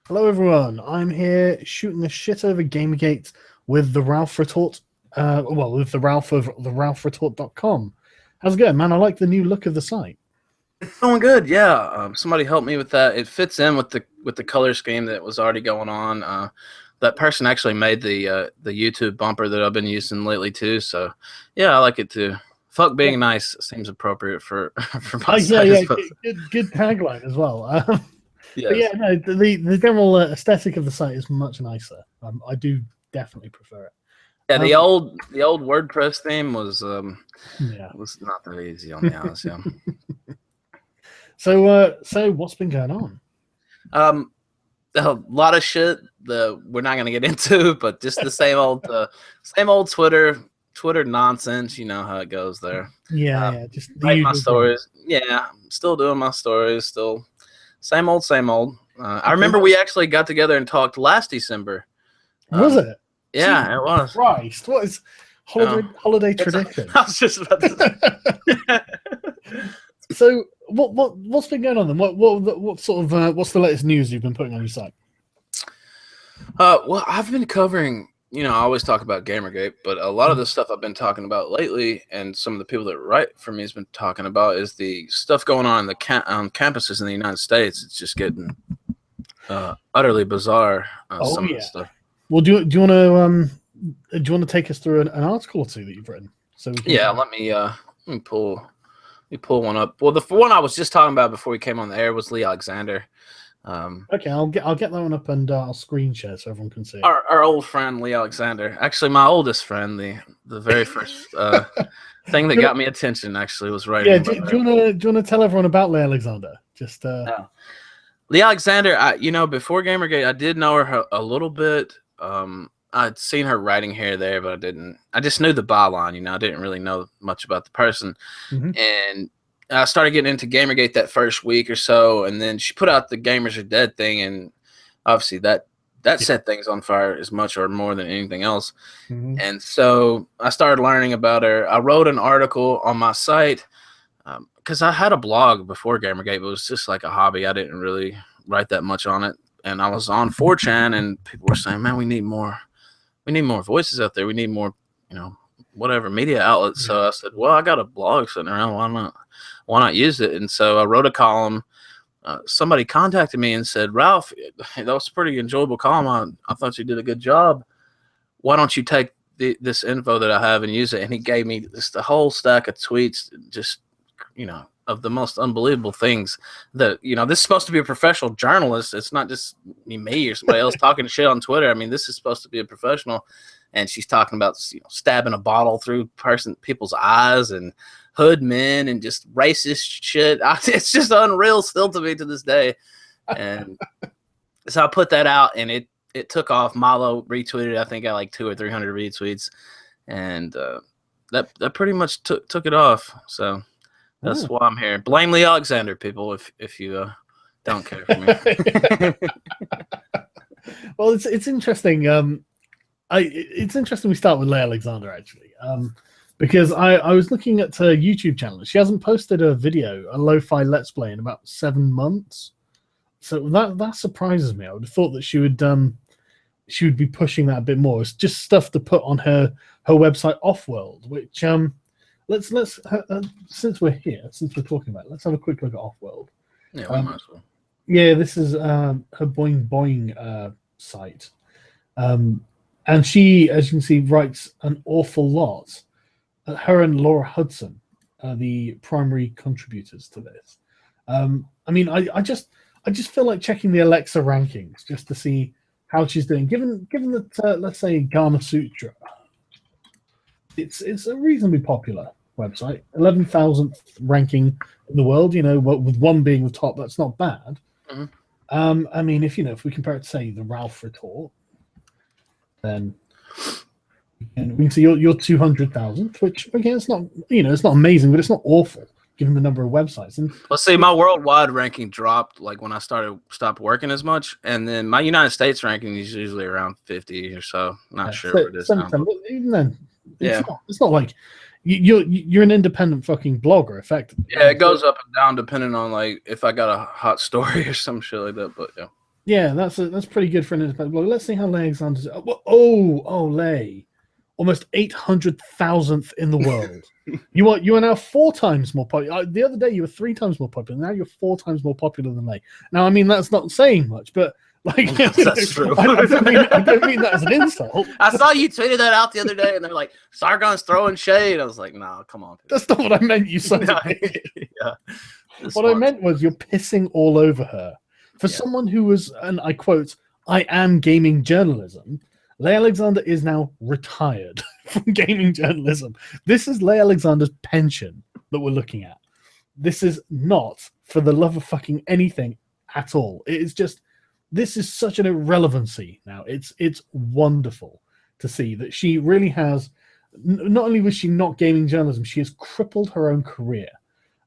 Hello, everyone. I'm here shooting the shit over Gamergate with the Ralph Retort. With the Ralph of the RalphRetort.com. How's it going, man? I like the new look of the site. It's going good, yeah. Somebody helped me with that. It fits in with the color scheme that was already going on. That person actually made the YouTube bumper that I've been using lately too. So, yeah, I like it too. Fuck being nice seems appropriate for for my site. Yeah. Good tagline as well. But Yes. yeah, no, the general aesthetic of the site is much nicer. I do definitely prefer it. Yeah, Um, the old WordPress theme yeah. was not that easy on the eyes. Yeah. So what's been going on? Um, a lot of shit that we're not gonna get into, but just the same old Twitter nonsense. You know how it goes there. Yeah, just the Write my usual thing. stories. Yeah, I'm still doing my stories. Still same old, same old. I remember we actually got together and talked last December. Was it? Yeah, Jesus it was. Christ, what is holiday tradition? I was just about to say. So what's been going on then? What sort of what's the latest news you've been putting on your site? Well, I've been covering. I always talk about Gamergate, but a lot of the stuff I've been talking about lately, and some of the people that write for me has been talking about, is the stuff going on in the on campuses in the United States. It's just getting utterly bizarre. Some of the stuff. Well, do you want to take us through an article or two that you've written? Let me pull one up. Well, the one I was just talking about before we came on the air was Lee Alexander. Okay, I'll get that one up and I'll screen share so everyone can see it. Our old friend Lee Alexander, actually my oldest friend, the very first thing that got me attention actually was writing. Yeah, do you want to tell everyone about Lee Alexander? Just No. Lee Alexander, before Gamergate, I did know her a little bit. I'd seen her writing here there, but I just knew the byline. I didn't really know much about the person. And I started getting into Gamergate that first week or so, and then she put out the Gamers Are Dead thing, and obviously that set things on fire as much or more than anything else. And so I started learning about her. I wrote an article on my site because I had a blog before Gamergate, but it was just like a hobby. I didn't really write that much on it. And I was on 4chan, and people were saying, man, we need more voices out there. We need more, whatever media outlets. So I said, well, I got a blog sitting around. Why not use it? And so I wrote a column. Somebody contacted me and said, Ralph, that was a pretty enjoyable column. I thought you did a good job. Why don't you take this info that I have and use it? And he gave me just a whole stack of tweets, just, of the most unbelievable things that, this is supposed to be a professional journalist. It's not just me or somebody else talking shit on Twitter. I mean, this is supposed to be a professional. And she's talking about, stabbing a bottle through people's eyes and hood men and just racist shit. It's just unreal still to me to this day. And so I put that out, and it took off. Milo retweeted. I think I like 200 or 300 retweets, and that pretty much took it off. So that's why I'm here. Blame Lee Alexander, people, if you don't care for me. Well, it's interesting. It's interesting we start with Lee Alexander actually, because I was looking at her YouTube channel. She hasn't posted a video, a lo-fi let's play, in about 7 months. So that surprises me. I would have thought that she would be pushing that a bit more. It's just stuff to put on her website Offworld, which let's since we're here, since we're talking about it, let's have a quick look at Offworld. Yeah, we might as well. Yeah, this is her Boing Boing site. And she, as you can see, writes an awful lot. Her and Laura Hudson are the primary contributors to this. I mean, I just feel like checking the Alexa rankings just to see how she's doing. Given that, let's say, Gama Sutra, it's a reasonably popular website, 11,000th ranking in the world. With one being the top, that's not bad. I mean, if we compare it to, say, the Ralph Retort, then we can see your 200,000th, which again, it's not it's not amazing, but it's not awful given the number of websites. And let's see, my worldwide ranking dropped like when I stopped working as much, and then my United States ranking is usually around 50 or so. Not sure what it is now. Even then, it's not like you're an independent fucking blogger, effectively. Yeah, it goes up and down depending on like if I got a hot story or some shit like that. But yeah. Yeah, that's pretty good for an independent blog. Let's see how Leigh Alexander's. Leigh, almost 800,000th in the world. You are now 4 times more popular. The other day you were 3 times more popular. Now you're 4 times more popular than Leigh. Now, I mean, that's not saying much, but like That's true. I don't mean that as an insult. I saw you tweeted that out the other day, and they're like, Sargon's throwing shade. I was like, no, come on. That's not what I meant, you son of a bitch. Yeah. What I meant was you're pissing all over her. For someone who was, and I quote, I am gaming journalism, Leigh Alexander is now retired from gaming journalism. This is Leigh Alexander's pension that we're looking at. This is not for the love of fucking anything at all. It is just, this is such an irrelevancy now. It's wonderful to see that she really has, not only was she not gaming journalism, she has crippled her own career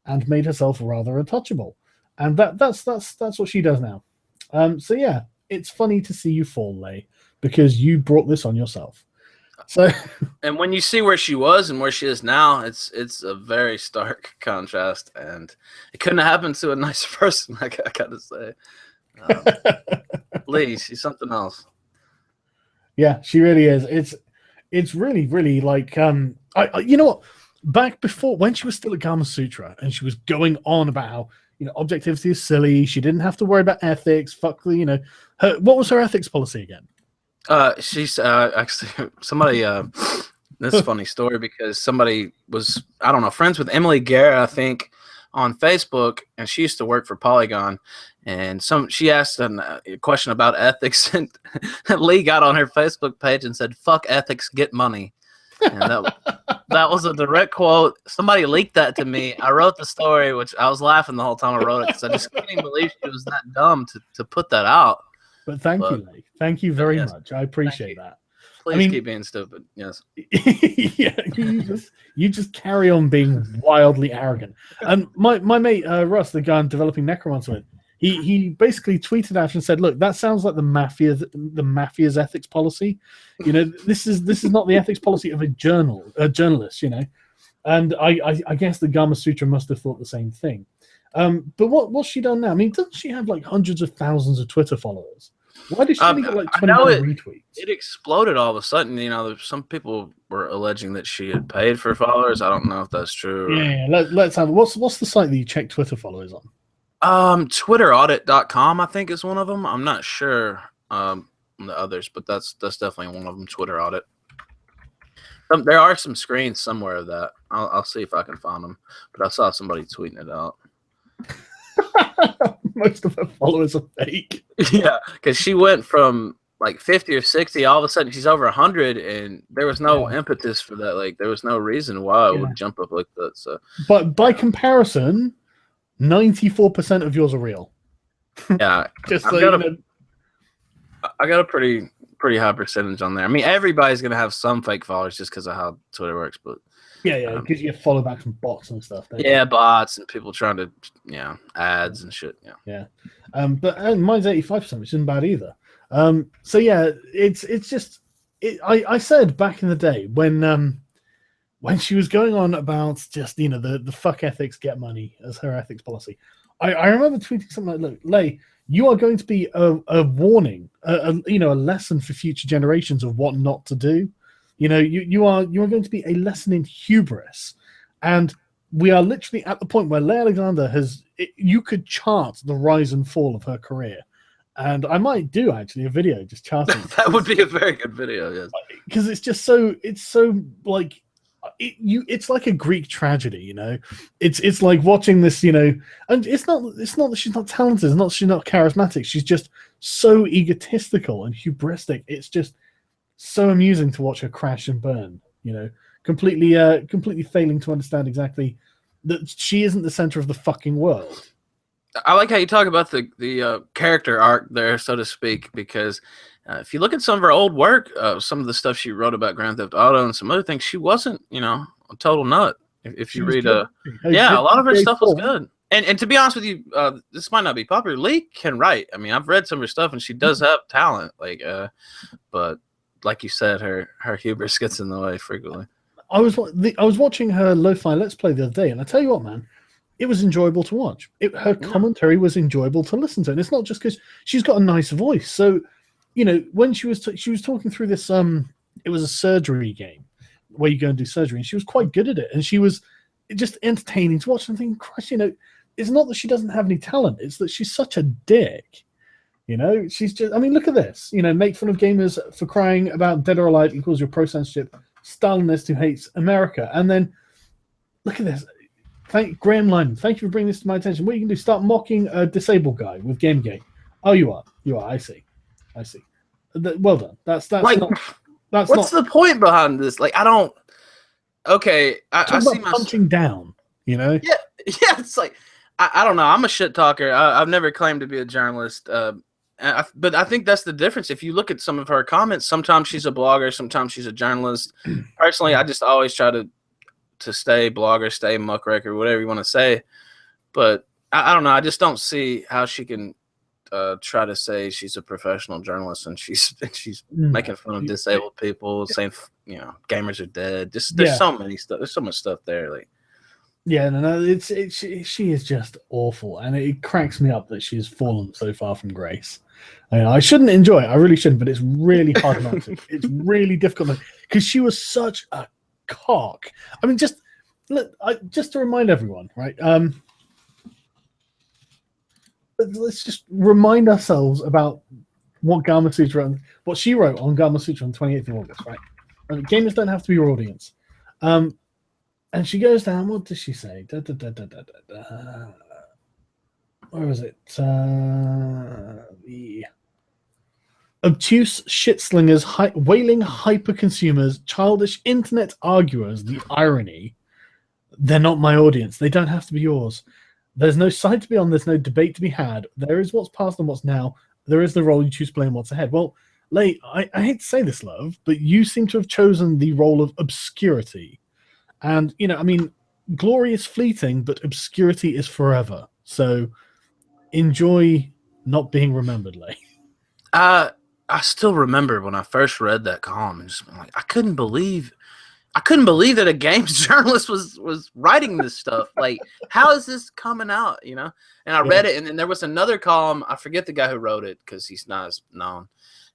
and made herself rather untouchable. And that's what she does now. So yeah, it's funny to see you fall, Leigh, because you brought this on yourself. So, and when you see where she was and where she is now, it's a very stark contrast, and it couldn't have happened to a nicer person. I gotta say, Leigh, she's something else. Yeah, she really is. It's really, really like you know what? Back before, when she was still at Gama Sutra, and she was going on about how, objectivity is silly. She didn't have to worry about ethics. Fuck the, what was her ethics policy again? She's actually somebody. This is a funny story because somebody was, I don't know, friends with Emily Guerra, I think, on Facebook, and she used to work for Polygon. And she asked a question about ethics, and Leigh got on her Facebook page and said, "Fuck ethics, get money." And that was a direct quote. Somebody leaked that to me. I wrote the story, which I was laughing the whole time I wrote it because I just couldn't believe she was that dumb to put that out. But thank you, Leigh. Thank you very much. I appreciate that. Please keep being stupid. Yes. Yeah, you just carry on being wildly arrogant. And my mate Russ, the guy I'm developing Necromancer with, he basically tweeted out and said, "Look, that sounds like the mafia's ethics policy. This is not the ethics policy of a journalist. And I guess the Gama Sutra must have thought the same thing. But what's she done now? I mean, doesn't she have like hundreds of thousands of Twitter followers? Why did she only get like 29 retweets? It exploded all of a sudden. Some people were alleging that she had paid for followers. I don't know if that's true. Yeah. Let's have. What's the site that you check Twitter followers on? TwitterAudit.com, I think, is one of them. I'm not sure on the others, but that's definitely one of them. Twitter Audit. There are some screens somewhere of that. I'll see if I can find them. But I saw somebody tweeting it out. Most of her followers are fake. Yeah, because she went from like 50 or 60, all of a sudden she's over 100, and there was no impetus for that. Like, there was no reason why it would jump up like that. So, but by comparison, 94% of yours are real. Yeah, I got a pretty high percentage on there. I mean, everybody's gonna have some fake followers just because of how Twitter works, but yeah, because you get follow backs from bots and stuff. Bots and people trying to ads and shit. But mine's 85%, which isn't bad either. So yeah, it's just I said back in the day when she was going on about just the fuck ethics, get money as her ethics policy. I remember tweeting something like, "Look, Leigh, you are going to be a warning, a lesson for future generations of what not to do. You are going to be a lesson in hubris, and we are literally at the point where Leigh Alexander you could chart the rise and fall of her career, and I might do actually a video just charting. That would be a very good video, yes, because it's so like it's like a Greek tragedy, It's like watching this, and it's not that she's not talented, it's not she's not charismatic. She's just so egotistical and hubristic. It's just so amusing to watch her crash and burn, completely failing to understand exactly that she isn't the center of the fucking world. I like how you talk about the character arc there, so to speak, because if you look at some of her old work, some of the stuff she wrote about Grand Theft Auto and some other things, she wasn't, a total nut. If you read, a lot of her stuff was good. And to be honest with you, this might not be popular. Leigh can write. I mean, I've read some of her stuff, and she does have talent. But like you said, her hubris gets in the way frequently. I was watching her lo-fi Let's Play the other day, and I tell you what, man, it was enjoyable to watch. Her commentary was enjoyable to listen to, and it's not just because she's got a nice voice. So, when she was talking through this, it was a surgery game where you go and do surgery, and she was quite good at it, and she was just entertaining to watch. And I'm thinking, Christ, it's not that she doesn't have any talent; it's that she's such a dick. She's just. I mean, look at this. Make fun of gamers for crying about Dead or Alive equals your pro-censorship Stalinist who hates America, and then look at this. Thank Graham Lyman. Thank you for bringing this to my attention. What you can do? Start mocking a disabled guy with GameGate. Oh, you are. I see. Well done. That's like, not. That's what's not, the point behind this? Like, I don't. Okay, I see punching down. Yeah. It's like I don't know. I'm a shit talker. I've never claimed to be a journalist. But I think that's the difference. If you look at some of her comments, sometimes she's a blogger, sometimes she's a journalist. Personally, I just always try to stay blogger, stay muckraker, whatever you want to say. But I don't know. I just don't see how she can try to say she's a professional journalist and she's making fun of disabled people, saying gamers are dead. There's so many stuff. There's so much stuff there. Like, yeah, no, she is just awful, and it cracks me up that she's fallen so far from grace. I shouldn't enjoy it. I really shouldn't, but it's really hard not to. It's really difficult because she was such a cock. I mean, just to remind everyone, right? Let's just remind ourselves about what she wrote on Gama Sutra on 28th of August, right? Gamers don't have to be your audience. And she goes down. What does she say? Where was it? The obtuse shitslingers, wailing hyper-consumers, childish internet arguers. The irony. They're not my audience. They don't have to be yours. There's no side to be on. There's no debate to be had. There is what's past and what's now. There is the role you choose to play and what's ahead. Well, Leigh, I hate to say this, love, but you seem to have chosen the role of obscurity. And, I mean, glory is fleeting, but obscurity is forever. So enjoy not being remembered, Leigh. I still remember when I first read that column and just like, I couldn't believe that a games journalist was writing this stuff. Like, how is this coming out, And I read it, and then there was another column. I forget the guy who wrote it because he's not as known.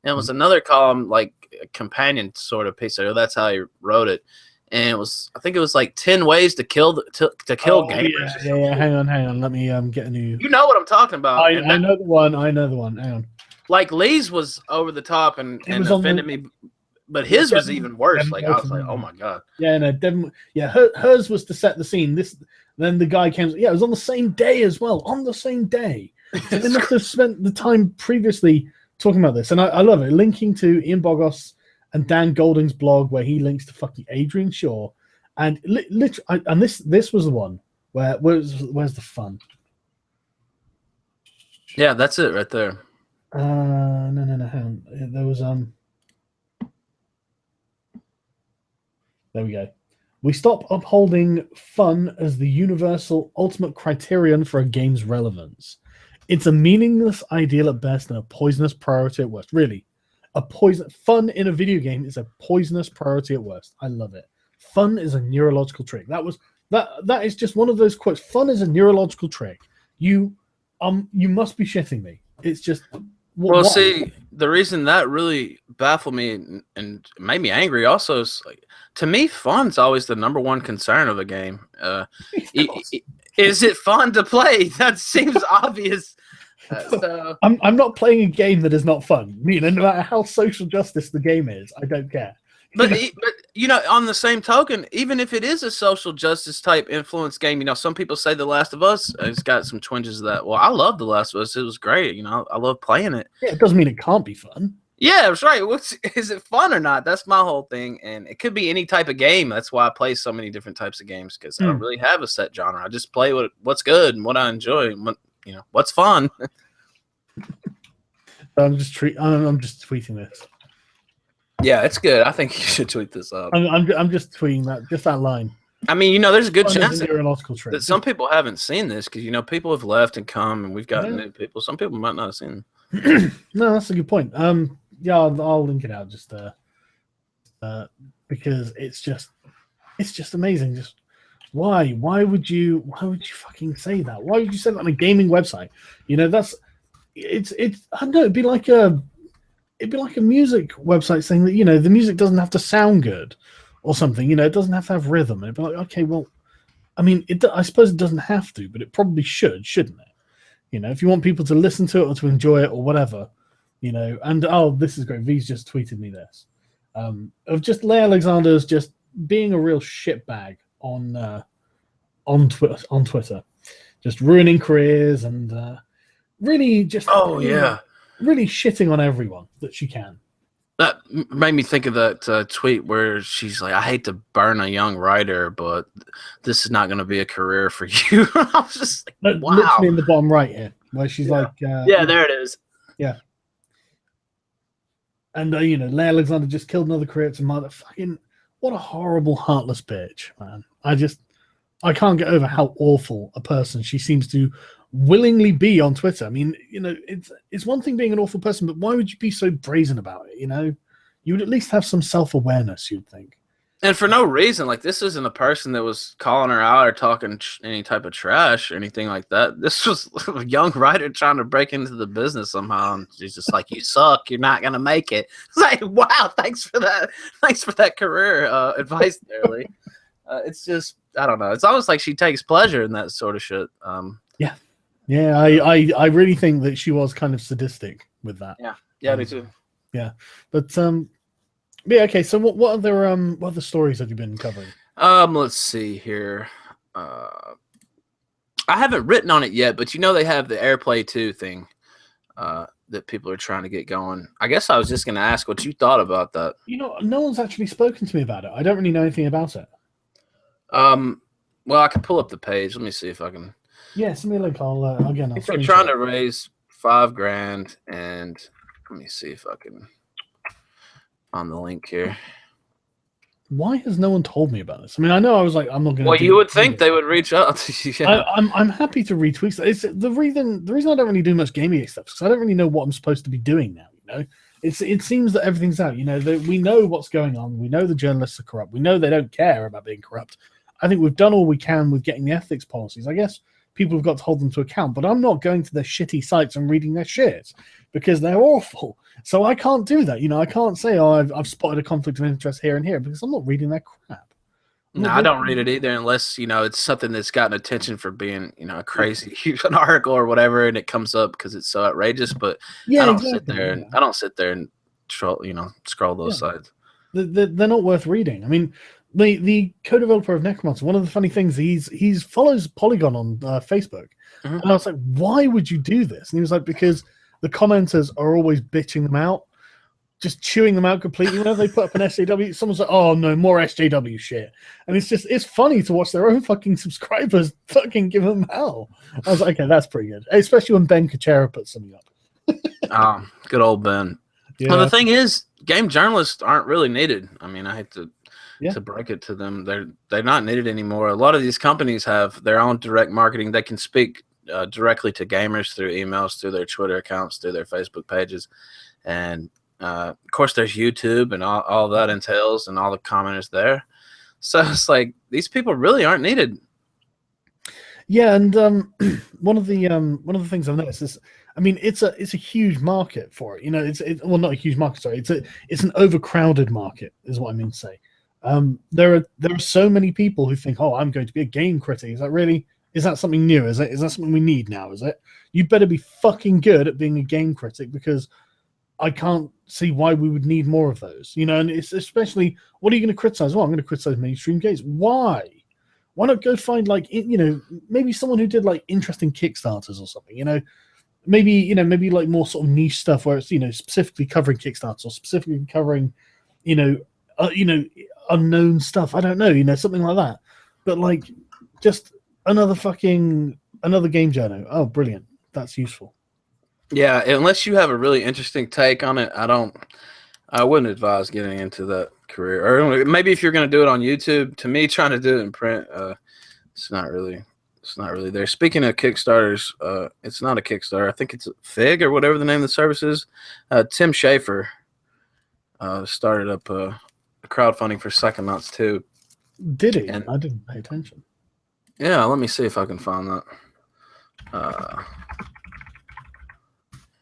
And it was another column, like a companion sort of piece. So that's how he wrote it. And I think it was like 10 ways to kill gamers. Yeah. Hang on. Let me get a new. You know what I'm talking about. I know the one. Hang on. Like, Lee's was over the top and offended me, but his was even worse. Like, I was like, oh my god. Yeah, no, Devin. Yeah, hers was to set the scene. Then the guy came. Yeah, it was on the same day as well. On the same day. So they must have spent the time previously talking about this, and I love it. Linking to Ian Bogos and Dan Golding's blog where he links to fucking Adrian Shaw, and literally, and this was the one where's the fun? Yeah, that's it right there. No, hang on. There was There we go. We stop upholding fun as the universal ultimate criterion for a game's relevance. It's a meaningless ideal at best and a poisonous priority at worst. Really. Fun in a video game is a poisonous priority at worst. I love it. Fun is a neurological trick. That is just one of those quotes. Fun is a neurological trick. You must be shitting me. It's just see, the reason that really baffled me and made me angry also is, like, to me, fun's always the number one concern of a game. Is it fun to play? That seems obvious. So I'm not playing a game that is not fun. No matter how social justice the game is, I don't care. But on the same token, even if it is a social justice type influence game, some people say The Last of Us has got some twinges of that. Well, I love The Last of Us. It was great. I love playing it. Yeah, it doesn't mean it can't be fun. Yeah, that's right. Is it fun or not? That's my whole thing. And it could be any type of game. That's why I play so many different types of games, because I don't really have a set genre. I just play what's good and what I enjoy and what's fun. I'm just tweeting this. Yeah, it's good. I think you should tweet this up. I'm just tweeting that line. I mean, there's a good chance that some people haven't seen this because people have left and come, and we've got new people. Some people might not have seen them. No, that's a good point. Yeah, I'll link it out just because it's just amazing. Just Why? Why would you fucking say that? Why would you say that on a gaming website? You know, it's I don't know, it'd be like a music website saying that, you know, the music doesn't have to sound good or something, you know, it doesn't have to have rhythm. It'd be like, okay, well, I mean, I suppose it doesn't have to, but it probably should, shouldn't it? You know, if you want people to listen to it or to enjoy it or whatever, you know. And oh, this is great. V's just tweeted me this of just Leigh Alexander's just being a real shitbag on Twitter, just ruining careers and really just really shitting on everyone that she can. That made me think of that tweet where she's like, "I hate to burn a young writer, but this is not going to be a career for you." I was just like, "Wow!" Literally in the bottom right here, where she's like, "Yeah, there it is." Yeah. And you know, Leigh Alexander just killed another creator. Motherfucking, what a horrible, heartless bitch, man. I can't get over how awful a person she seems to willingly be on Twitter. I mean, you know, it's one thing being an awful person, but why would you be so brazen about it? You know, you would at least have some self-awareness, you'd think. And for no reason, like this isn't a person that was calling her out or talking any type of trash or anything like that. This was a young writer trying to break into the business somehow, and she's just like, "You suck. You're not gonna make it." It's like, wow, thanks for that career advice, there, Lee. It's just, I don't know. It's almost like she takes pleasure in that sort of shit. Yeah. I really think that she was kind of sadistic with that. Yeah, me too. Yeah, but yeah, okay. So what other stories have you been covering? Let's see here. I haven't written on it yet, but you know they have the AirPlay 2 thing that people are trying to get going. I guess I was just going to ask what you thought about that. You know, no one's actually spoken to me about it. I don't really know anything about it. Well, I can pull up the page. Let me see if I can. Yeah, send me a link. I'll They're trying to raise $5,000, and let me see if I can on the link here. Why has no one told me about this? I mean, I know I was like, I'm not going to. Well, you would think they would reach out to you. Yeah. I'm happy to retweet. It's the reason I don't really do much gaming stuff because I don't really know what I'm supposed to be doing now. You know, it seems that everything's out. You know, we know what's going on. We know the journalists are corrupt. We know they don't care about being corrupt. I think we've done all we can with getting the ethics policies. I guess people have got to hold them to account, but I'm not going to their shitty sites and reading their shit because they're awful. So I can't do that. You know, I can't say, oh, I've spotted a conflict of interest here and here because I'm not reading their crap. No, I don't read it either unless, you know, it's something that's gotten attention for being, you know, a crazy an article or whatever, and it comes up because it's so outrageous. But yeah, I don't sit there and scroll those sites. They're not worth reading. I mean, the co-developer of Necromancer, one of the funny things, he follows Polygon on Facebook, and I was like, why would you do this? And he was like, because the commenters are always bitching them out, just chewing them out completely. Whenever they put up an SJW, someone's like, oh no, more SJW shit. And it's funny to watch their own fucking subscribers fucking give them hell. I was like, okay, that's pretty good. Especially when Ben Kuchera puts something up. Good old Ben. Yeah. Well, the thing is, game journalists aren't really needed. I mean, I hate to break it to them. They're not needed anymore. A lot of these companies have their own direct marketing. They can speak directly to gamers through emails, through their Twitter accounts, through their Facebook pages. And, of course, there's YouTube and all that entails and all the commenters there. So it's like these people really aren't needed. Yeah, and one of the things I've noticed is, I mean, it's a huge market for it. You know, well, not a huge market. Sorry, it's an overcrowded market, is what I mean to say. There are so many people who think, oh, I'm going to be a game critic. Is that something new? Is that something we need now? Is it? You better be fucking good at being a game critic because I can't see why we would need more of those. You know, and it's especially, what are you going to criticize? Well, I'm going to criticize mainstream games. Why? Why not go find maybe someone who did like interesting Kickstarters or something? You know, maybe like more sort of niche stuff where it's specifically covering Kickstarters or specifically covering unknown stuff. I don't know, something like that. But like, just another game journal. Oh, brilliant! That's useful. Yeah, unless you have a really interesting take on it, I wouldn't advise getting into that career. Or maybe if you're going to do it on YouTube, to me, trying to do it in print, it's not really there. Speaking of Kickstarters, it's not a Kickstarter. I think it's a Fig or whatever the name of the service is. Tim Schafer started up a crowdfunding for Psychonauts 2. Did he? And I didn't pay attention. Yeah, let me see if I can find that.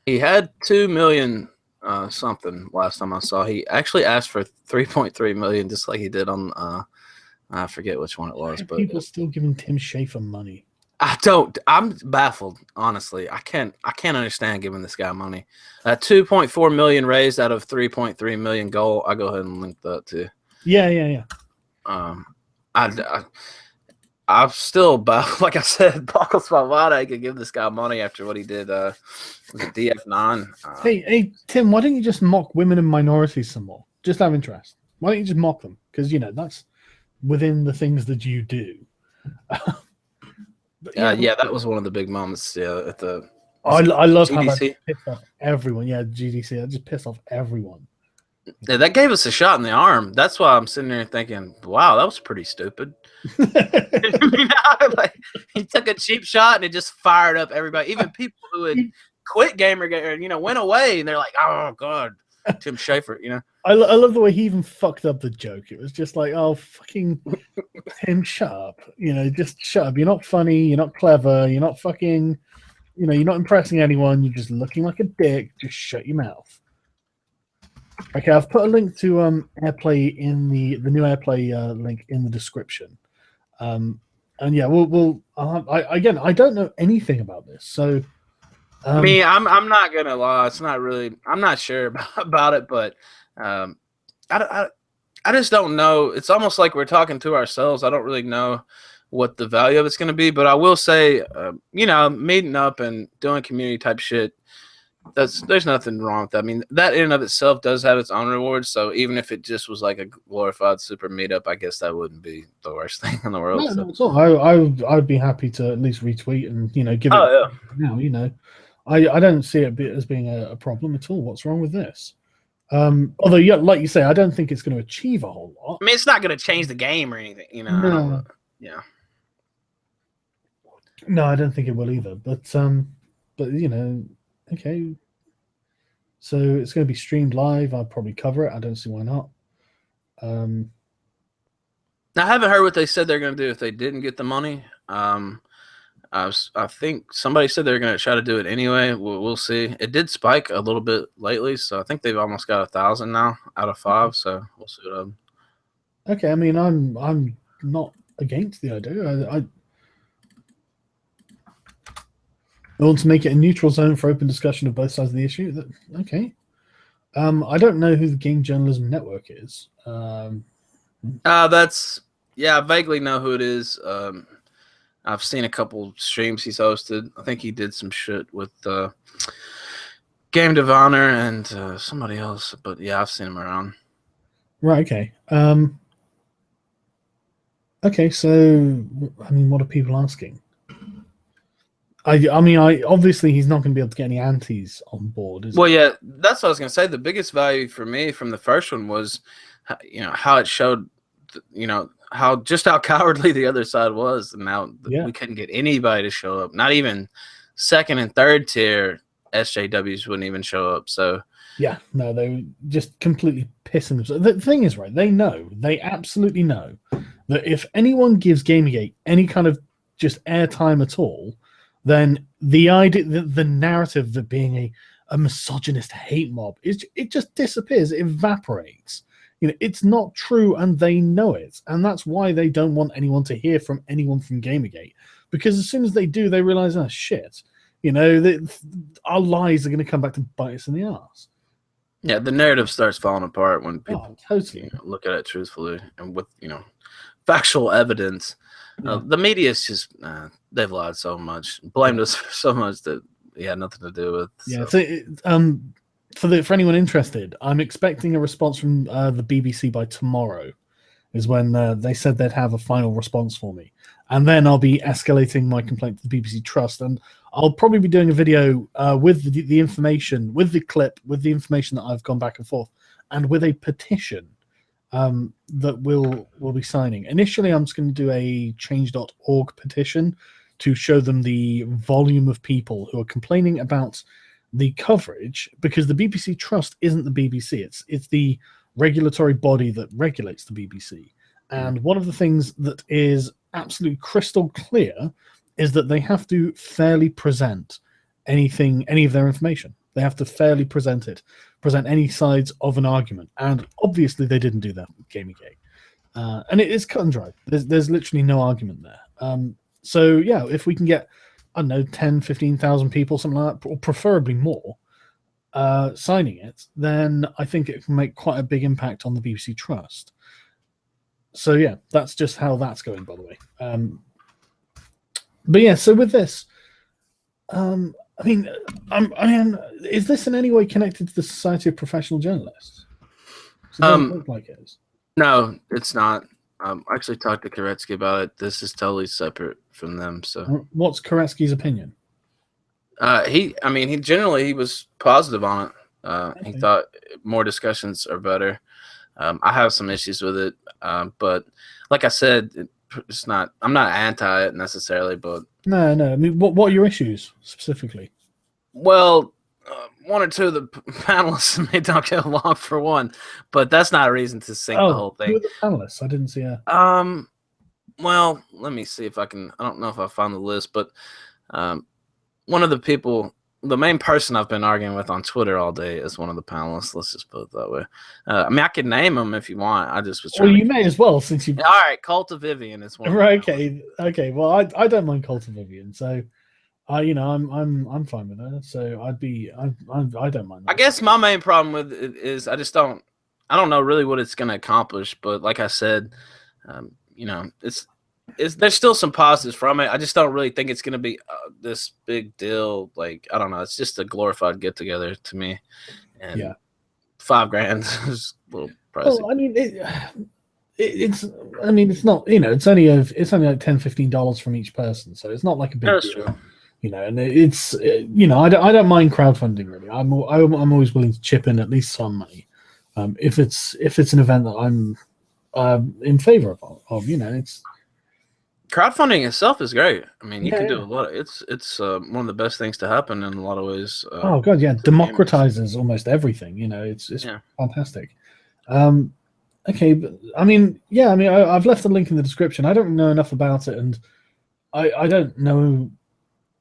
He had 2 million something last time I saw. He actually asked for 3.3 million, just like he did on I forget which one it was. But people still giving Tim Schafer money. I'm baffled, honestly. I can't understand giving this guy money. 2.4 million raised out of 3.3 million goal. I go ahead and link that too. Yeah. I'm still, like I said, boggles my mind I could give this guy money after what he did. Was it DF9? Hey, Tim, why don't you just mock women and minorities some more? Just out of interest. Why don't you just mock them? Because, that's within the things that you do. Yeah, that was one of the big moments. Yeah, at the I love GDC? how that pissed off everyone. Yeah, GDC. That just pissed off everyone. Yeah, that gave us a shot in the arm. That's why I'm sitting there thinking, wow, that was pretty stupid. Like, he took a cheap shot and it just fired up everybody. Even people who had quit Gamergate, went away and they're like, oh god, Tim Schafer. I love the way he even fucked up the joke. It was just like, oh fucking Tim, shut up. Just shut up. You're not funny. You're not clever. You're not fucking. You're not impressing anyone. You're just looking like a dick. Just shut your mouth. Okay, I've put a link to AirPlay in the new AirPlay link in the description. And yeah, again, I don't know anything about this, so. I'm not gonna lie. It's not really. I'm not sure about it, but I just don't know. It's almost like we're talking to ourselves. I don't really know what the value of it's going to be, but I will say, meeting up and doing community type shit. There's nothing wrong with that. I mean, that in and of itself does have its own rewards. So even if it just was like a glorified super meetup, I guess that wouldn't be the worst thing in the world. No, not at all. I would be happy to at least retweet and give it. Oh yeah. I don't see it as being a problem at all. What's wrong with this? Although, yeah, like you say, I don't think it's going to achieve a whole lot. I mean, it's not going to change the game or anything, No. Yeah. No, I don't think it will either. But okay. So it's going to be streamed live. I'll probably cover it. I don't see why not. I haven't heard what they said they're going to do if they didn't get the money. I think somebody said they're going to try to do it anyway. We'll see. It did spike a little bit lately, so I think they've almost got 1,000 now out of 5. So we'll see what happens. Okay, I mean, I'm not against the idea. I want to make it a neutral zone for open discussion of both sides of the issue. Okay. I don't know who the Game Journalism Network is. I vaguely know who it is. I've seen a couple streams he's hosted. I think he did some shit with Game of Honor and somebody else. But yeah, I've seen him around. Right. Okay. Okay. So, I mean, what are people asking? I mean, obviously he's not going to be able to get any antis on board. Well, yeah, that's what I was going to say. The biggest value for me from the first one was, how it showed, how cowardly the other side was, and now we couldn't get anybody to show up. Not even second and third tier SJWs wouldn't even show up. So yeah, no, they just completely pissing themselves. The thing is, right? They absolutely know that if anyone gives Gamergate any kind of just airtime at all, then the idea, the narrative that being a misogynist hate mob it just disappears, it evaporates. It's not true, and they know it, and that's why they don't want anyone to hear from anyone from Gamergate, because as soon as they do, they realize, oh shit, our lies are going to come back to bite us in the ass. Yeah, the narrative starts falling apart when people totally look at it truthfully and with factual evidence. The media is just they've lied so much, blamed us for so much that we had nothing to do with. Yeah, for anyone interested, I'm expecting a response from the BBC by tomorrow. Is when they said they'd have a final response for me, and then I'll be escalating my complaint to the BBC Trust, and I'll probably be doing a video with the information, with the clip, with the information that I've gone back and forth, and with a petition that we'll be signing. Initially, I'm just going to do a change.org petition to show them the volume of people who are complaining about the coverage, because the BBC Trust isn't the BBC. It's the regulatory body that regulates the BBC. And one of the things that is absolutely crystal clear is that they have to fairly present any of their information. They have to fairly present any sides of an argument. And obviously they didn't do that with Gamergate. And it is cut and dry. There's literally no argument there. So yeah, if we can get, I don't know, 10, 15,000 people, something like that, or preferably more, signing it, then I think it can make quite a big impact on the BBC Trust. So yeah, that's just how that's going, by the way. But yeah, so with this, I mean, is this in any way connected to the Society of Professional Journalists? It doesn't look like it is. No, it's not. I actually talked to Koretsky about it. This is totally separate from them. So, what's Koretsky's opinion? He was positive on it. Okay. He thought more discussions are better. I have some issues with it, but like I said, it's not. I'm not anti it necessarily, but no. I mean, what are your issues specifically? Well, one or two of the panelists may not get along for one, but that's not a reason to sink the whole thing. Who are the panelists? I didn't see a. Well, let me see if I can. I don't know if I found the list, but one of the people, the main person I've been arguing with on Twitter all day is one of the panelists. Let's just put it that way. I mean, I could name him if you want. I just was trying. Well, you may as well, since you. All right, Cult of Vivian is one. Right. Okay. Well, I don't mind Cult of Vivian, so. I'm fine with her, so I don't mind that. I guess my main problem with it is I don't know really what it's going to accomplish, but like I said, there's still some positives from it. I just don't really think it's going to be this big deal. Like, I don't know, it's just a glorified get together to me, and yeah, $5,000 is a little pricey. Well, I mean, it's not, it's only like $10-15 from each person, so it's not like a big That's deal. True. And it's, I don't mind crowdfunding really. I'm always willing to chip in at least some money, if it's an event that I'm in favor of. It's crowdfunding itself is great. I mean, you can do a lot. It's one of the best things to happen in a lot of ways. Oh god, yeah, democratizes almost everything. It's fantastic. Okay, but I've left a link in the description. I don't know enough about it, and I don't know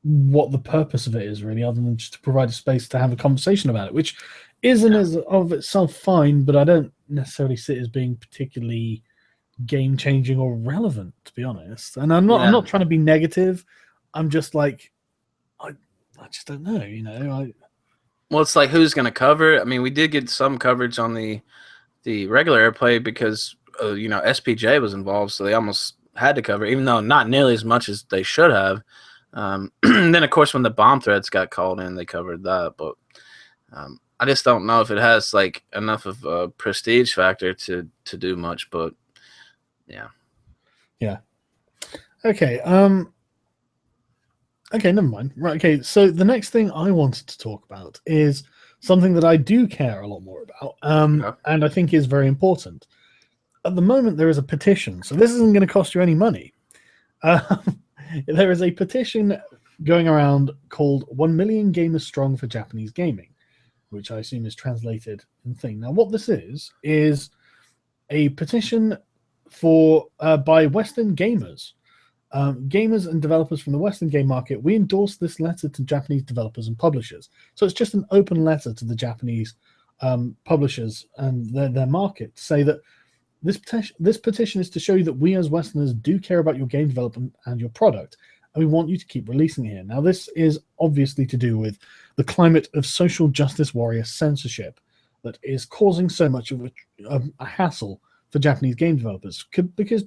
what the purpose of it is really, other than just to provide a space to have a conversation about it, which isn't as of itself fine, but I don't necessarily see it as being particularly game changing or relevant, to be honest. And I'm not trying to be negative. I'm just like, I just don't know, Well, it's like, who's going to cover it? I mean, we did get some coverage on the regular airplay because SPJ was involved, so they almost had to cover it, even though not nearly as much as they should have. And then of course when the bomb threats got called in, they covered that, but I just don't know if it has like enough of a prestige factor to do much. But yeah okay never mind. Right, okay, so the next thing I wanted to talk about is something that I do care a lot more about, and I think is very important. At the moment there is a petition, so this isn't going to cost you any money. There is a petition going around called 1 Million Gamers Strong for Japanese Gaming, which I assume is translated in thing. Now, what this is a petition by Western gamers. Gamers and developers from the Western game market, we endorse this letter to Japanese developers and publishers. So it's just an open letter to the Japanese publishers and their market to say that this petition is to show you that we as Westerners do care about your game development and your product, and we want you to keep releasing it here. Now, this is obviously to do with the climate of social justice warrior censorship that is causing so much of a hassle for Japanese game developers. Because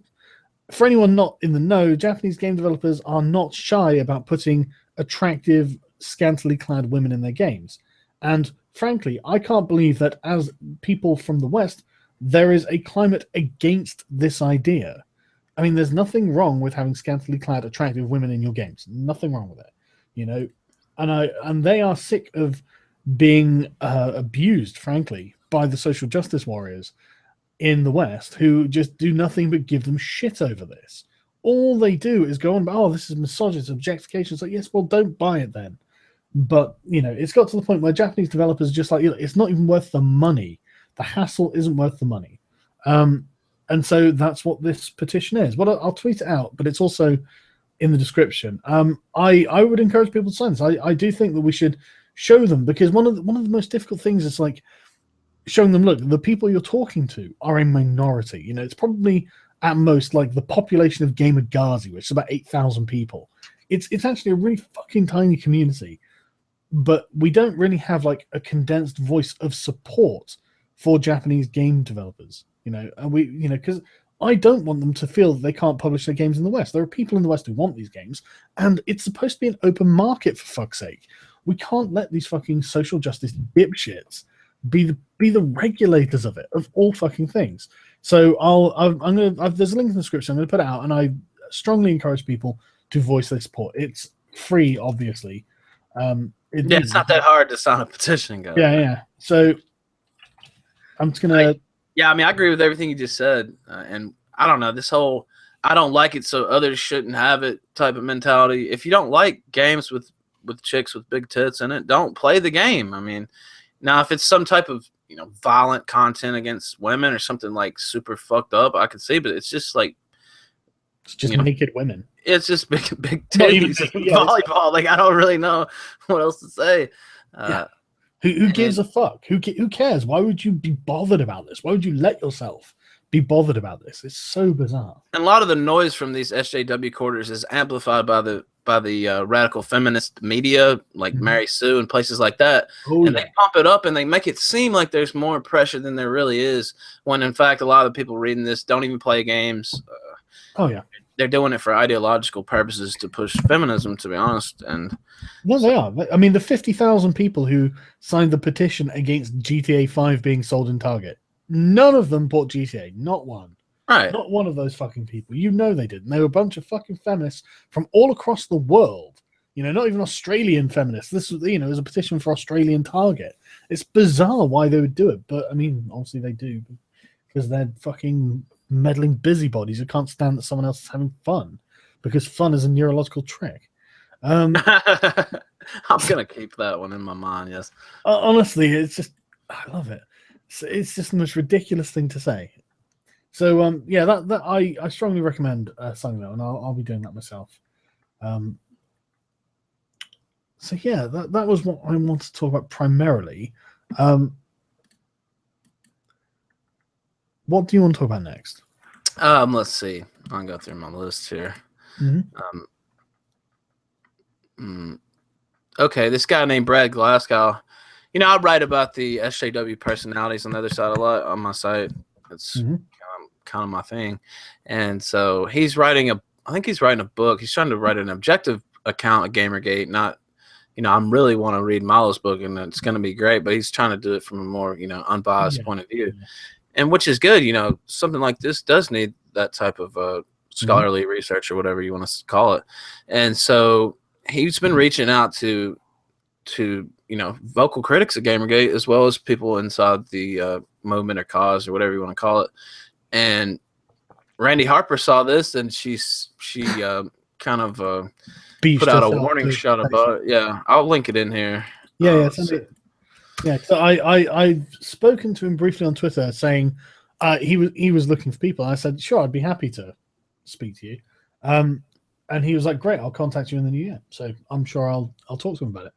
for anyone not in the know, Japanese game developers are not shy about putting attractive, scantily clad women in their games. And frankly, I can't believe that as people from the West, there is a climate against this idea. I mean, there's nothing wrong with having scantily clad, attractive women in your games. Nothing wrong with it, And they are sick of being abused, frankly, by the social justice warriors in the West who just do nothing but give them shit over this. All they do is go on, this is misogynist, objectification. It's like, yes, well, don't buy it then. But, it's got to the point where Japanese developers are just like, it's not even worth the money. The hassle isn't worth the money. And And so that's what this petition is. Well, I'll tweet it out, but it's also in the description. I would encourage people to sign this. I do think that we should show them, because one of the most difficult things is like showing them, look, the people you're talking to are a minority. You know, it's probably at most like the population of Gamer Ghazi, which is about 8,000 people. It's actually a really fucking tiny community, but we don't really have like a condensed voice of support for Japanese game developers. You know, and we, you know, because I don't want them to feel that they can't publish their games in the West. There are people in the West who want these games, and it's supposed to be an open market, for fuck's sake. We can't let these fucking social justice dipshits be the regulators of it, of all fucking things. So there's a link in the description. I'm gonna put it out, and I strongly encourage people to voice their support. It's free, obviously. It's not that hard to sign a petition, guys. Yeah. So I'm just gonna. I mean, I agree with everything you just said, and I don't know, this whole "I don't like it, so others shouldn't have it" type of mentality. If you don't like games with chicks with big tits in it, don't play the game. I mean, now if it's some type of, you know, violent content against women or something like super fucked up, I could see, but it's just like, it's just naked women. It's just big titties, volleyball. Like, I don't really know what else to say. Who gives a fuck? Who cares? Why would you be bothered about this? Why would you let yourself be bothered about this? It's so bizarre. And a lot of the noise from these SJW quarters is amplified by the radical feminist media, like Mary Sue and places like that. And they pump it up and they make it seem like there's more pressure than there really is, when in fact a lot of the people reading this don't even play games. They're doing it for ideological purposes to push feminism, to be honest. And well, they are. I mean, the 50,000 people who signed the petition against GTA 5 being sold in Target, none of them bought GTA. Not one. Right. Not one of those fucking people. You know they didn't. They were a bunch of fucking feminists from all across the world. You know, not even Australian feminists. This was, you know, it was a petition for Australian Target. It's bizarre why they would do it, but I mean, obviously they do, because they're fucking meddling busybodies who can't stand that someone else is having fun, because fun is a neurological trick. I'm gonna keep that one in my mind. Yes. Honestly, it's just, I love it. It's just the most ridiculous thing to say. So yeah, that I strongly recommend signing that, and I'll be doing that myself. So yeah, that was what I wanted to talk about primarily. What do you want to talk about next? Let's see. I'll go through my list here. Okay, this guy named Brad Glasgow. You know, I write about the SJW personalities on the other side a lot on my site. It's kind of my thing. And so he's writing I think he's writing a book. He's trying to write an objective account of Gamergate, not, you know, I really want to read Milo's book and it's going to be great, but he's trying to do it from a more, you know, unbiased point of view. And which is good. You know, something like this does need that type of scholarly research or whatever you want to call it. And so he's been reaching out to you know, vocal critics of Gamergate, as well as people inside the movement or cause or whatever you want to call it. And Randy Harper saw this, and she kind of put out a warning shot about it. Yeah, I'll link it in here. Yeah. So I've spoken to him briefly on Twitter, saying he was looking for people. I said, sure, I'd be happy to speak to you. And he was like, great, I'll contact you in the new year. So I'm sure I'll talk to him about it.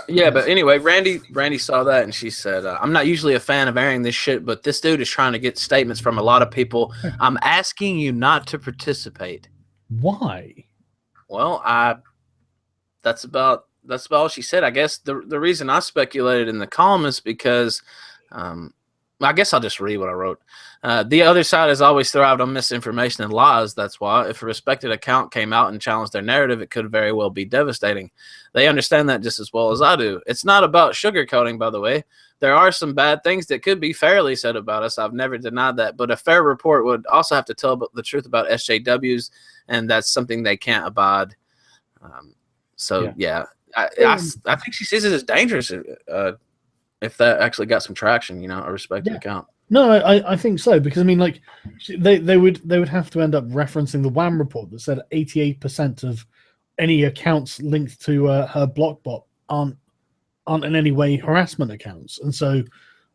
Yeah, but anyway, Randy saw that, and she said, I'm not usually a fan of airing this shit, but this dude is trying to get statements from a lot of people. I'm asking you not to participate. Why? Well, that's about all she said. I guess the reason I speculated in the column is because I guess I'll just read what I wrote. The other side has always thrived on misinformation and lies. That's why if a respected account came out and challenged their narrative, it could very well be devastating. They understand that just as well as I do. It's not about sugarcoating, by the way. There are some bad things that could be fairly said about us. I've never denied that. But a fair report would also have to tell the truth about SJWs, and that's something they can't abide. I think she sees it as dangerous if that actually got some traction, you know, a respected account. No, I think so, because I mean, like, they would have to end up referencing the WAM report that said 88% of any accounts linked to her Blockbot aren't in any way harassment accounts, and so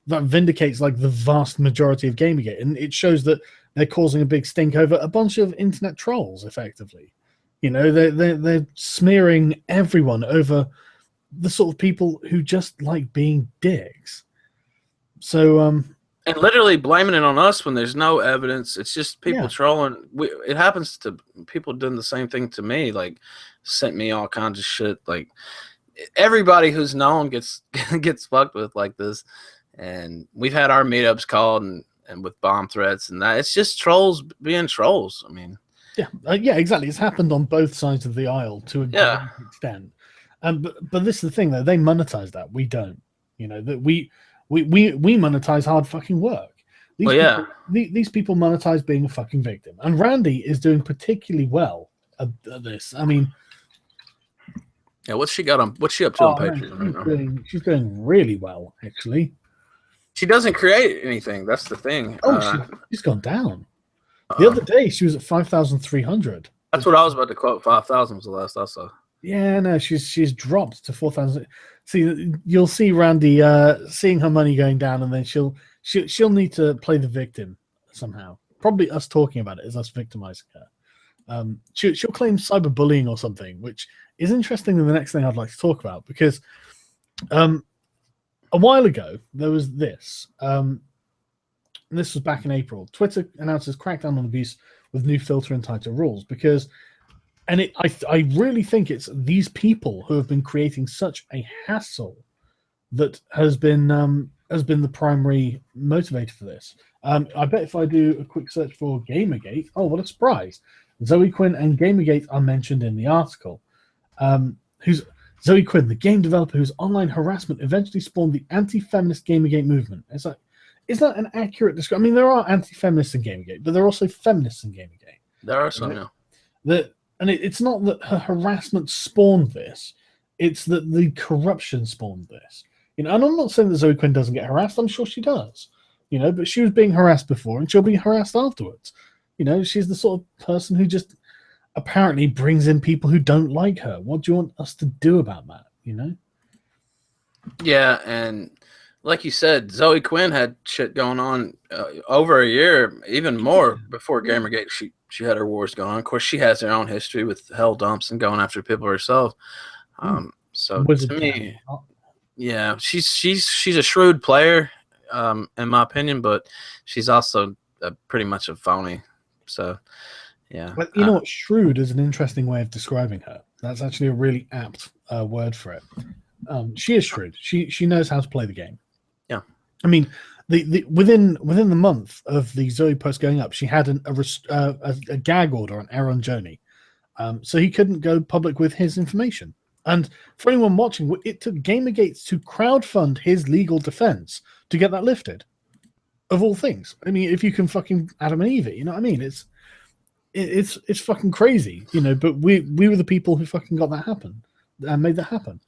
that vindicates like the vast majority of Gamergate, and it shows that they're causing a big stink over a bunch of internet trolls, effectively. You know, they're smearing everyone over the sort of people who just like being dicks. So, and literally blaming it on us when there's no evidence. It's just people trolling. It happens to people doing the same thing to me. Like, sent me all kinds of shit. Like, everybody who's known gets fucked with like this. And we've had our meetups called and with bomb threats and that. It's just trolls being trolls. I mean, yeah, exactly. It's happened on both sides of the aisle to a great extent. But this is the thing, though. They monetize that. We don't. You know that we monetize hard fucking work. These people monetize being a fucking victim, and Randy is doing particularly well at this. I mean, yeah. What's she up to on Patreon right now? She's doing really well, actually. She doesn't create anything. That's the thing. She's gone down. The other day, she was at 5,300. That's what I was about to quote. 5,000 was the last I saw. Yeah, no, she's dropped to 4,000. See, you'll see Randy seeing her money going down, and then she'll need to play the victim somehow. Probably us talking about it is us victimizing her. She'll claim cyberbullying or something, which is interesting in the next thing I'd like to talk about, because a while ago there was this. This was back in April. Twitter announces crackdown on abuse with new filter and tighter rules because, and I really think it's these people who have been creating such a hassle that has been the primary motivator for this. I bet if I do a quick search for Gamergate, oh, what a surprise! Zoe Quinn and Gamergate are mentioned in the article. Who's Zoe Quinn, the game developer whose online harassment eventually spawned the anti-feminist Gamergate movement. It's like, is that an accurate description? I mean, there are anti-feminists in Gamergate, but there are also feminists in Gamergate. There are some, yeah. It's not that her harassment spawned this; it's that the corruption spawned this. You know, and I'm not saying that Zoe Quinn doesn't get harassed. I'm sure she does. You know, but she was being harassed before, and she'll be harassed afterwards. You know, she's the sort of person who just apparently brings in people who don't like her. What do you want us to do about that? You know? Yeah, and like you said, Zoe Quinn had shit going on over a year, even more before Gamergate. She had her wars going on. Of course, she has her own history with hell dumps and going after people herself. So to me, yeah, she's a shrewd player, in my opinion, but she's also pretty much a phony. So, yeah. But you know what? Shrewd is an interesting way of describing her. That's actually a really apt word for it. She is shrewd. She knows how to play the game. Yeah. I mean, within the month of the Zoe post going up, she had a gag order on Aaron Joni, so he couldn't go public with his information. And for anyone watching, it took Gamergate to crowdfund his legal defense to get that lifted. Of all things, I mean, if you can fucking Adam and Eve it, you know what I mean? It's fucking crazy, you know. But we were the people who fucking got that happen and made that happen.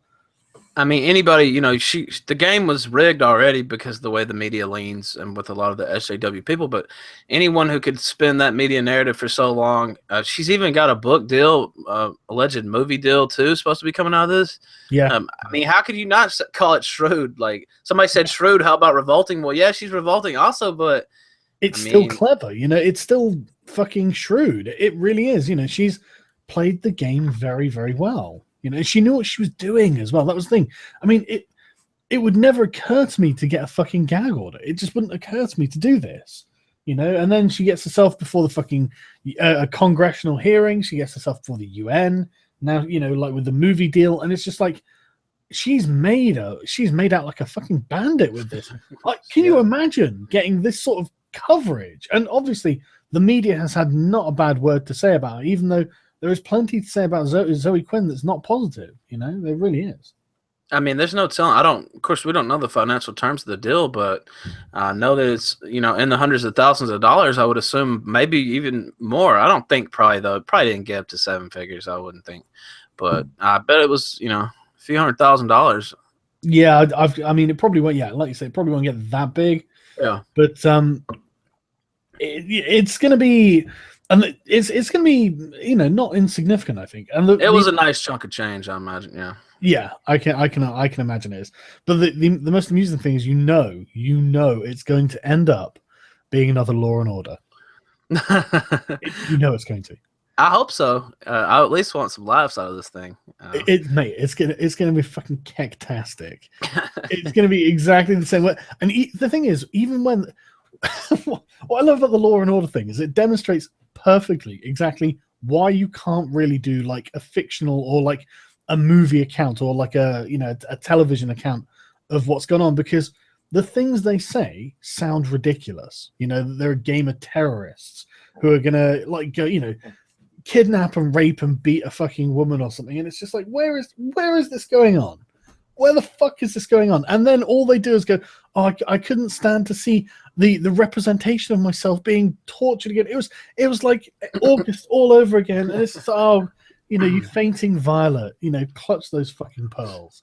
I mean, anybody, you know, the game was rigged already because of the way the media leans and with a lot of the SJW people. But anyone who could spin that media narrative for so long, she's even got a book deal, alleged movie deal too, supposed to be coming out of this. Yeah. I mean, how could you not call it shrewd? Like somebody said, shrewd. How about revolting? Well, yeah, she's revolting also, but it's still clever. You know, it's still fucking shrewd. It really is. You know, she's played the game very, very well. You know, she knew what she was doing as well. That was the thing. I mean, it would never occur to me to get a fucking gag order. It just wouldn't occur to me to do this. You know, and then she gets herself before the fucking a congressional hearing. She gets herself before the UN. Now, you know, like with the movie deal, and it's just like she's made out like a fucking bandit with this. Like, can you imagine getting this sort of coverage? And obviously, the media has had not a bad word to say about her, even though there is plenty to say about Zoe Quinn that's not positive. You know, there really is. I mean, there's no telling. Of course, we don't know the financial terms of the deal, but I know that it's, you know, in the hundreds of thousands of dollars. I would assume maybe even more. I don't think probably didn't get up to seven figures. I wouldn't think, but I bet it was, you know, a few $100,000. Yeah, I mean, it probably won't. Yeah, like you say, it probably won't get that big. Yeah, but it's going to be. And it's going to be, you know, not insignificant, I think. And it was a nice chunk of change, I imagine, yeah. Yeah, I can imagine it is. But the most amusing thing is, you know it's going to end up being another Law and Order. You know it's going to. I hope so. I at least want some laughs out of this thing. Mate, it's gonna be fucking cactastic. It's gonna be exactly the same way. And the thing is, even when what I love about the Law and Order thing is it demonstrates perfectly exactly why you can't really do like a fictional or like a movie account or like a television account of what's going on, because the things they say sound ridiculous. They're a game of terrorists who are gonna like go, kidnap and rape and beat a fucking woman or something, and it's just like, where is this going on? Where the fuck is this going on? And then all they do is go, oh, I couldn't stand to see the representation of myself being tortured again. It was like August all over again, and it's just, oh, you fainting violet, clutch those fucking pearls.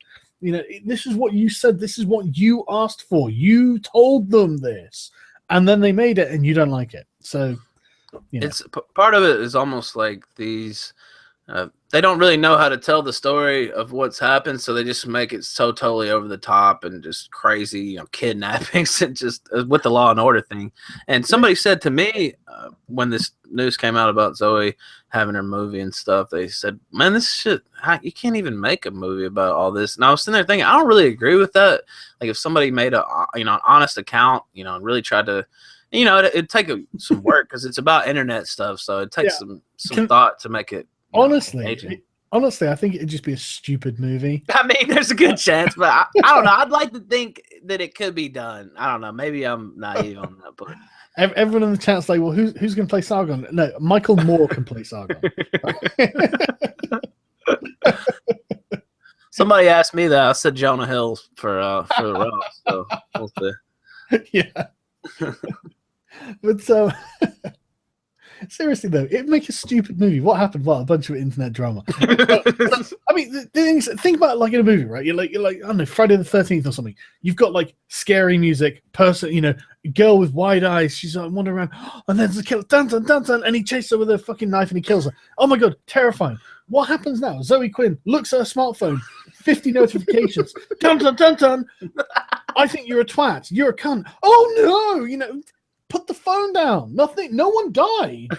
This is what you said. This is what you asked for. You told them this, and then they made it, and you don't like it. So. It's part of it is almost like these they don't really know how to tell the story of what's happened, so they just make it so totally over the top and just crazy, kidnappings and just with the Law and Order thing. And somebody said to me when this news came out about Zoe having her movie and stuff, they said, man, this shit, you can't even make a movie about all this. And I was sitting there thinking, I don't really agree with that. Like, if somebody made an honest account, and really tried to, it'd take some work because it's about internet stuff, so it takes some thought to make it. Honestly, I think it'd just be a stupid movie. I mean, there's a good chance, but I don't know. I'd like to think that it could be done. I don't know. Maybe I'm naive on that, but everyone in the chat's like, well, who's going to play Sargon? No, Michael Moore can play Sargon. Somebody asked me that. I said Jonah Hill for the role. So we'll see. Yeah. But seriously though, it make a stupid movie. What happened? Well, a bunch of internet drama. I mean, the things, think about it like in a movie, right? You're like, I don't know, Friday the 13th or something. You've got like scary music, girl with wide eyes. She's like wandering around, and then the killer, dun dun dun dun, and he chases her with a fucking knife and he kills her. Oh my god, terrifying! What happens now? Zoe Quinn looks at her smartphone, 50 notifications, dun dun dun dun. I think you're a twat. You're a cunt. Oh no, put the phone down. Nothing. No one died.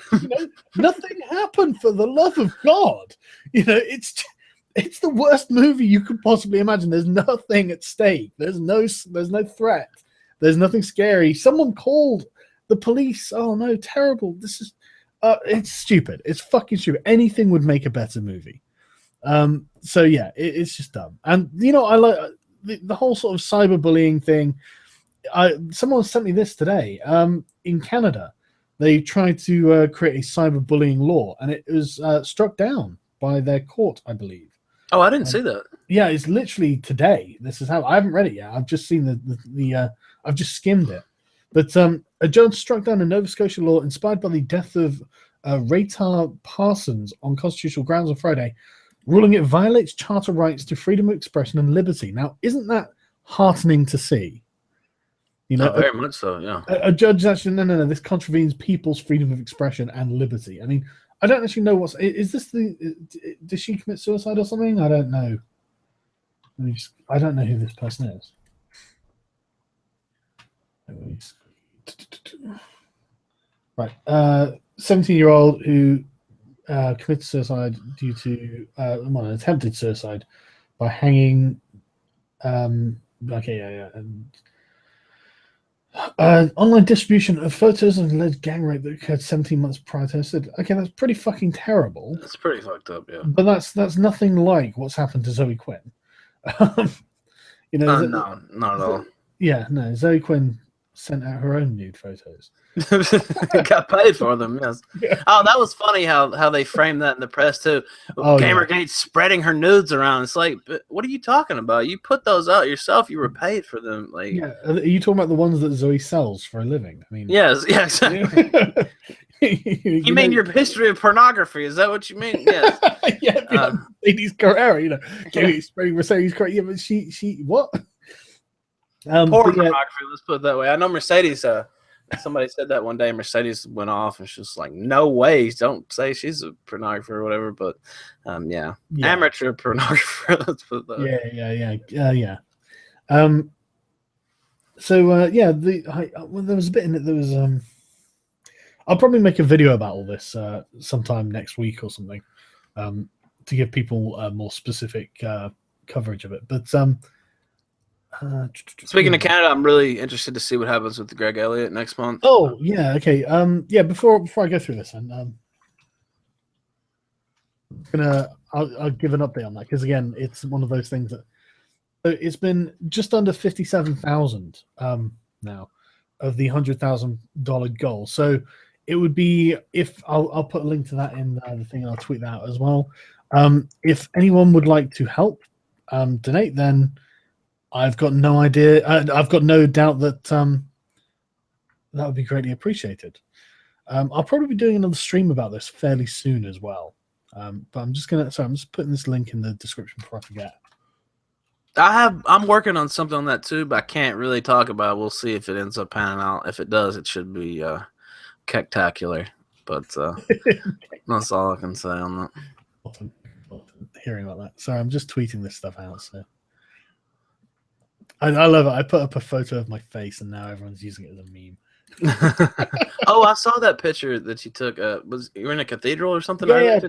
Nothing happened. For the love of God, it's the worst movie you could possibly imagine. There's nothing at stake. There's no threat. There's nothing scary. Someone called the police. Oh no, terrible. This is. It's stupid. It's fucking stupid. Anything would make a better movie. So yeah, it's just dumb. And I like the whole sort of cyberbullying thing. Someone sent me this today. In Canada, they tried to create a cyberbullying law, and it was struck down by their court, I believe. Oh, I didn't see that. Yeah, it's literally today. This is how I haven't read it yet. I've just seen the I've just skimmed it. But a judge struck down a Nova Scotia law inspired by the death of Retort Parsons on constitutional grounds on Friday, ruling it violates charter rights to freedom of expression and liberty. Now, isn't that heartening to see? Very much so, yeah. A judge actually, no, this contravenes people's freedom of expression and liberty. I mean, I don't actually know is this did she commit suicide or something? I don't know. I don't know who this person is. Right. 17-year-old who committed suicide due to an attempted suicide by hanging. Online distribution of photos of alleged gang rape that occurred 17 months prior to her. Okay, that's pretty fucking terrible. That's pretty fucked up, yeah. But that's nothing like what's happened to Zoe Quinn. No, not at all. Yeah, no. Zoe Quinn sent out her own nude photos. Got paid for them, yes. Yeah. Oh, that was funny how they framed that in the press too. Gamergate spreading her nudes around. It's like, but what are you talking about? You put those out yourself. You were paid for them. Like, yeah. Are you talking about the ones that Zoe sells for a living? I mean, yes, exactly. You mean your history of pornography? Is that what you mean? Yes. Yeah, Mercedes Carrera. Spreading Mercedes Carrera. Yeah, but she what? Pornography. Let's put it that way. I know Mercedes Somebody said that one day. Mercedes went off, and she's like, "No way! Don't say she's a pornographer or whatever." But, yeah. Amateur pornographer. Let's put that. Yeah. So yeah, well, there was a bit in it. There was I'll probably make a video about all this sometime next week or something, to give people more specific coverage of it. But speaking of Canada, I'm really interested to see what happens with the Greg Elliott next month. Oh yeah, okay. Yeah, before I go through this, and I'll give an update on that, because again, it's one of those things that it's been just under 57,000 now of the $100,000 goal. So it would be, if I'll put a link to that in the thing, and I'll tweet that out as well. If anyone would like to help donate, then I've got no idea. I've got no doubt that that would be greatly appreciated. I'll probably be doing another stream about this fairly soon as well. But I'm just putting this link in the description before I forget. I'm working on something on that too, but I can't really talk about it. We'll see if it ends up panning out. If it does, it should be spectacular. But that's all I can say on that. Often hearing about that. Sorry, I'm just tweeting this stuff out. So I love it. I put up a photo of my face, and now everyone's using it as a meme. Oh, I saw that picture that you took. Was you were in a cathedral or something? Yeah,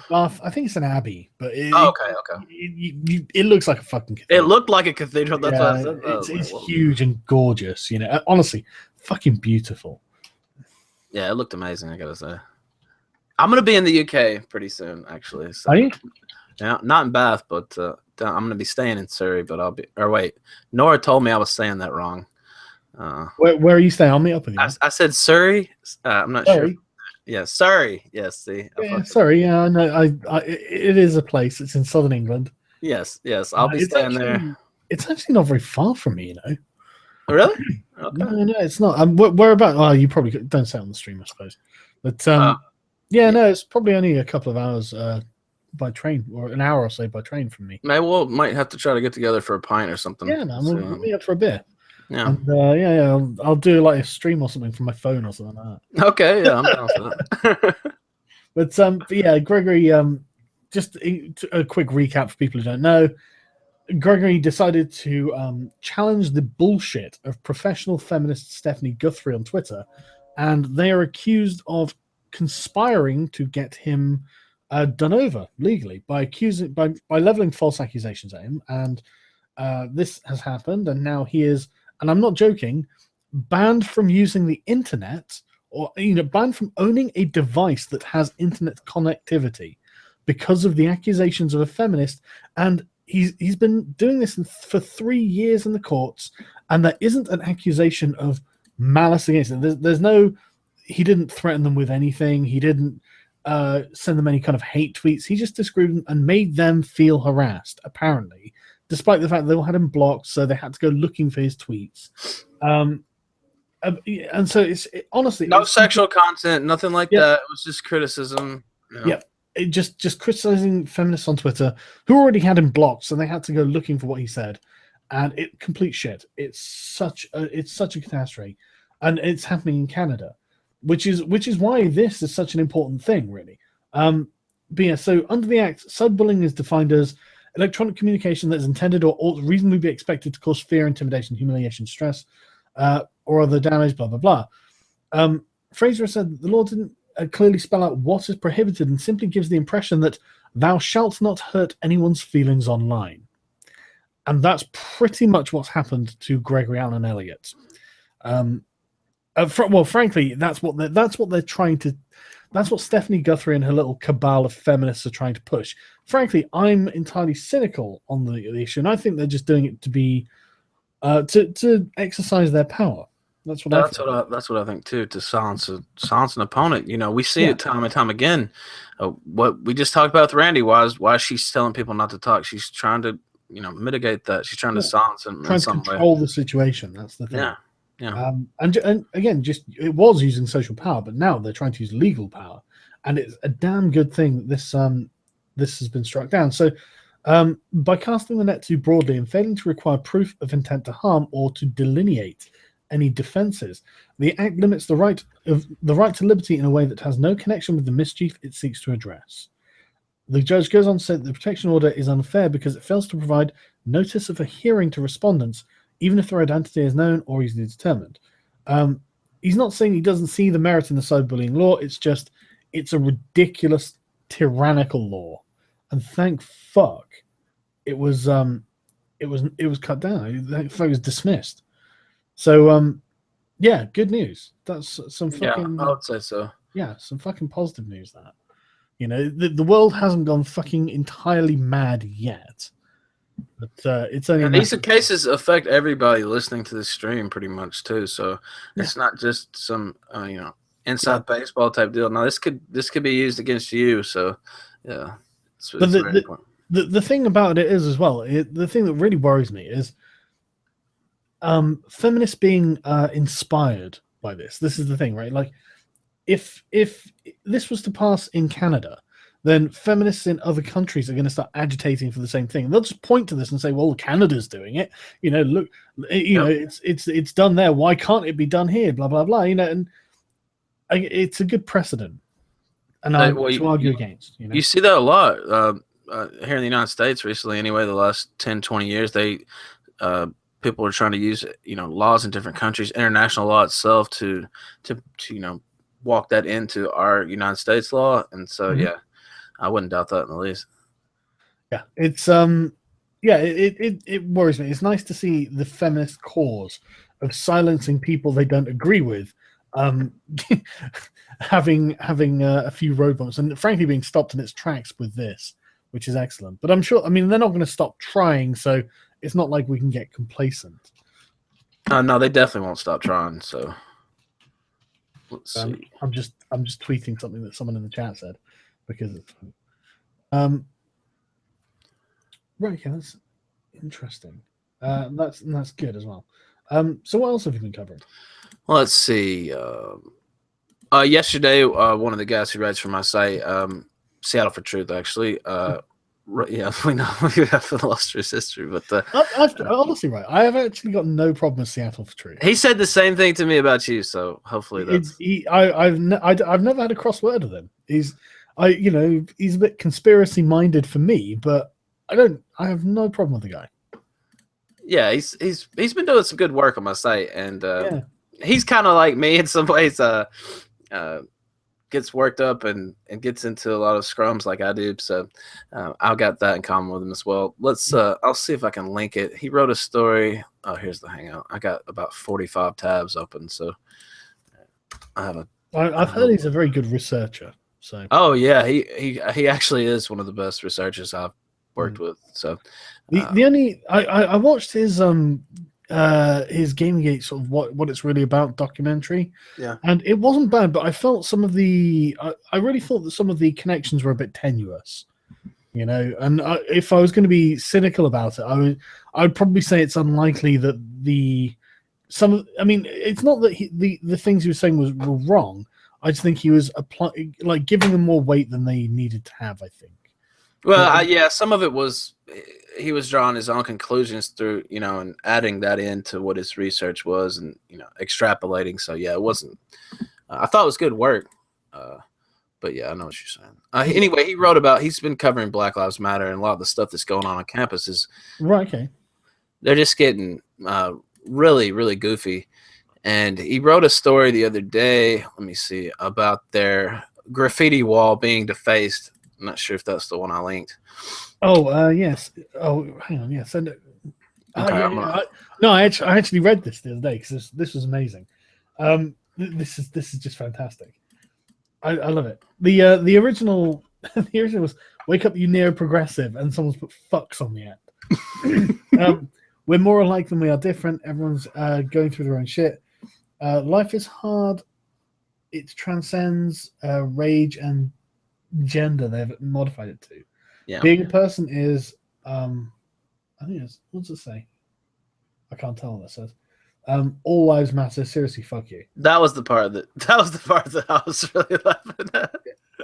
Bath. I think it's an abbey, but okay. It looks like a fucking cathedral. It looked like a cathedral. That's what I said. It's huge and gorgeous. Honestly, fucking beautiful. Yeah, it looked amazing. I gotta say, I'm gonna be in the UK pretty soon, actually. So, are you? Yeah, not in Bath, but I'm gonna be staying in Surrey. But I'll be. Or wait, Nora told me I was saying that wrong. Where are you staying? I'll meet up with you. I said Surrey. I'm not sure. Yeah, Surrey. Yes, see. Yeah, sorry. Yeah, no. It is a place. It's in southern England. Yes. I'll be staying there. It's actually not very far from me, Really? Okay. No, it's not. Whereabouts? Oh, you probably don't say it on the stream, I suppose. But yeah, no, it's probably only a couple of hours by train, or an hour or so by train from me. Maybe might have to try to get together for a pint or something. Yeah, no, we'll meet up for a beer. Yeah. And, I'll do like a stream or something from my phone or something like that. Okay, yeah, I'm down for that. But yeah, Gregory, just a quick recap for people who don't know. Gregory decided to challenge the bullshit of professional feminist Stephanie Guthrie on Twitter, and they are accused of conspiring to get him done over legally by leveling false accusations at him. And this has happened, and now he is, and I'm not joking, banned from using the internet, or banned from owning a device that has internet connectivity because of the accusations of a feminist. And he's been doing this for 3 years in the courts, and there isn't an accusation of malice against him. There's no, he didn't threaten them with anything. He didn't send them any kind of hate tweets. He just described them and made them feel harassed, apparently, despite the fact they all had him blocked, so they had to go looking for his tweets. And so honestly, no sexual content, nothing like that. It was just criticism. Yeah, just criticizing feminists on Twitter who already had him blocked, so they had to go looking for what he said, and complete shit. It's such a catastrophe, and it's happening in Canada, which is why this is such an important thing, really. But yeah, so under the Act, cyberbullying is defined as electronic communication that is intended or ought reasonably be expected to cause fear, intimidation, humiliation, stress, or other damage, blah, blah, blah. Fraser said the law didn't clearly spell out what is prohibited and simply gives the impression that thou shalt not hurt anyone's feelings online. And that's pretty much what's happened to Gregory Allen Elliott. Well, frankly, that's what they're trying to. That's what Stephanie Guthrie and her little cabal of feminists are trying to push. Frankly, I'm entirely cynical on the issue, and I think they're just doing it to be to exercise their power. That's what I think too. To silence an opponent. We see it time and time again. What we just talked about with Randy, why is she telling people not to talk? She's trying to mitigate that. She's trying to silence and trying to control the situation. That's the thing. Yeah. And again, just it was using social power, but now they're trying to use legal power, and it's a damn good thing that this has been struck down. So, by casting the net too broadly and failing to require proof of intent to harm or to delineate any defenses. The act limits the right to liberty in a way that has no connection with the mischief it seeks to address. The judge goes on to say that the protection order is unfair because it fails to provide notice of a hearing to respondents, even if their identity is known or easily determined. He's not saying he doesn't see the merit in the cyberbullying law. It's just it's a ridiculous, tyrannical law, and thank fuck it was cut down. It was dismissed. So yeah, good news. That's some fucking I would say so. Yeah, some fucking positive news. That the world hasn't gone fucking entirely mad yet, but it's only. And these cases affect everybody listening to this stream pretty much too. So it's not just some inside baseball type deal. Now this could be used against you. So yeah, it's very important. The thing about it is as well. The thing that really worries me is feminists being inspired by this. This is the thing, right? Like, if this was to pass in Canada, then feminists in other countries are going to start agitating for the same thing. They'll just point to this and say, "Well, Canada's doing it. Look, it's done there. Why can't it be done here?" Blah blah blah. And it's a good precedent, and I to argue against. You see that a lot here in the United States recently. Anyway, the last 10, 20 years, people are trying to use laws in different countries, international law itself, to walk that into our United States law. And so yeah, I wouldn't doubt that in the least. Yeah, it's it worries me. It's nice to see the feminist cause of silencing people they don't agree with having a few road bumps, and frankly being stopped in its tracks with this, which is excellent. But I'm sure, they're not going to stop trying, so it's not like we can get complacent. No, they definitely won't stop trying. So let's see. I'm just tweeting something that someone in the chat said because it's right. Yeah, that's interesting. That's good as well. So what else have you been covering? Well, let's see. Yesterday, one of the guys who writes for my site, Seattle for Truth, actually. Yeah, we know we have an illustrious history, but honestly, right, I have actually got no problem with Seattle for Truth. He said the same thing to me about you, so hopefully that's. I've never had a cross word with him. He's a bit conspiracy minded for me, but I have no problem with the guy. Yeah, he's been doing some good work on my site, and he's kind of like me in some ways. Gets worked up and gets into a lot of scrums like I do, so I've got that in common with him as well. Let's I'll see if I can link it. He wrote a story. Oh, here's the Hangout. I got about 45 tabs open, so I've heard he's a very good researcher. So yeah, he actually is one of the best researchers I've worked with. So the only I watched his Gamergate sort of what it's really about documentary. Yeah. And it wasn't bad, but I felt I really thought that some of the connections were a bit tenuous, and if I was going to be cynical about it, I would probably say it's unlikely that it's not that the things he was saying were wrong. I just think he was giving them more weight than they needed to have, I think. Well, some of it was he was drawing his own conclusions through, and adding that into what his research was, and extrapolating. So yeah, it wasn't. I thought it was good work, but yeah, I know what you're saying. Anyway, he's been covering Black Lives Matter, and a lot of the stuff that's going on campus is right. Okay, they're just getting really, really goofy. And he wrote a story the other day. Let me see, about their graffiti wall being defaced. I'm not sure if that's the one I linked. Oh, yes. Oh, hang on. Yeah, send it. Okay, I actually read this the other day because this was amazing. This is just fantastic. I love it. The original was "Wake up, you neo-progressive," and someone's put "fucks" on the end. We're more alike than we are different. Everyone's going through their own shit. Life is hard. It transcends rage and gender. They've modified it to. Yeah. Being a person is, I think it's, what's it say? I can't tell what that says. All lives matter. Seriously, fuck you. That was the part that I was really laughing at.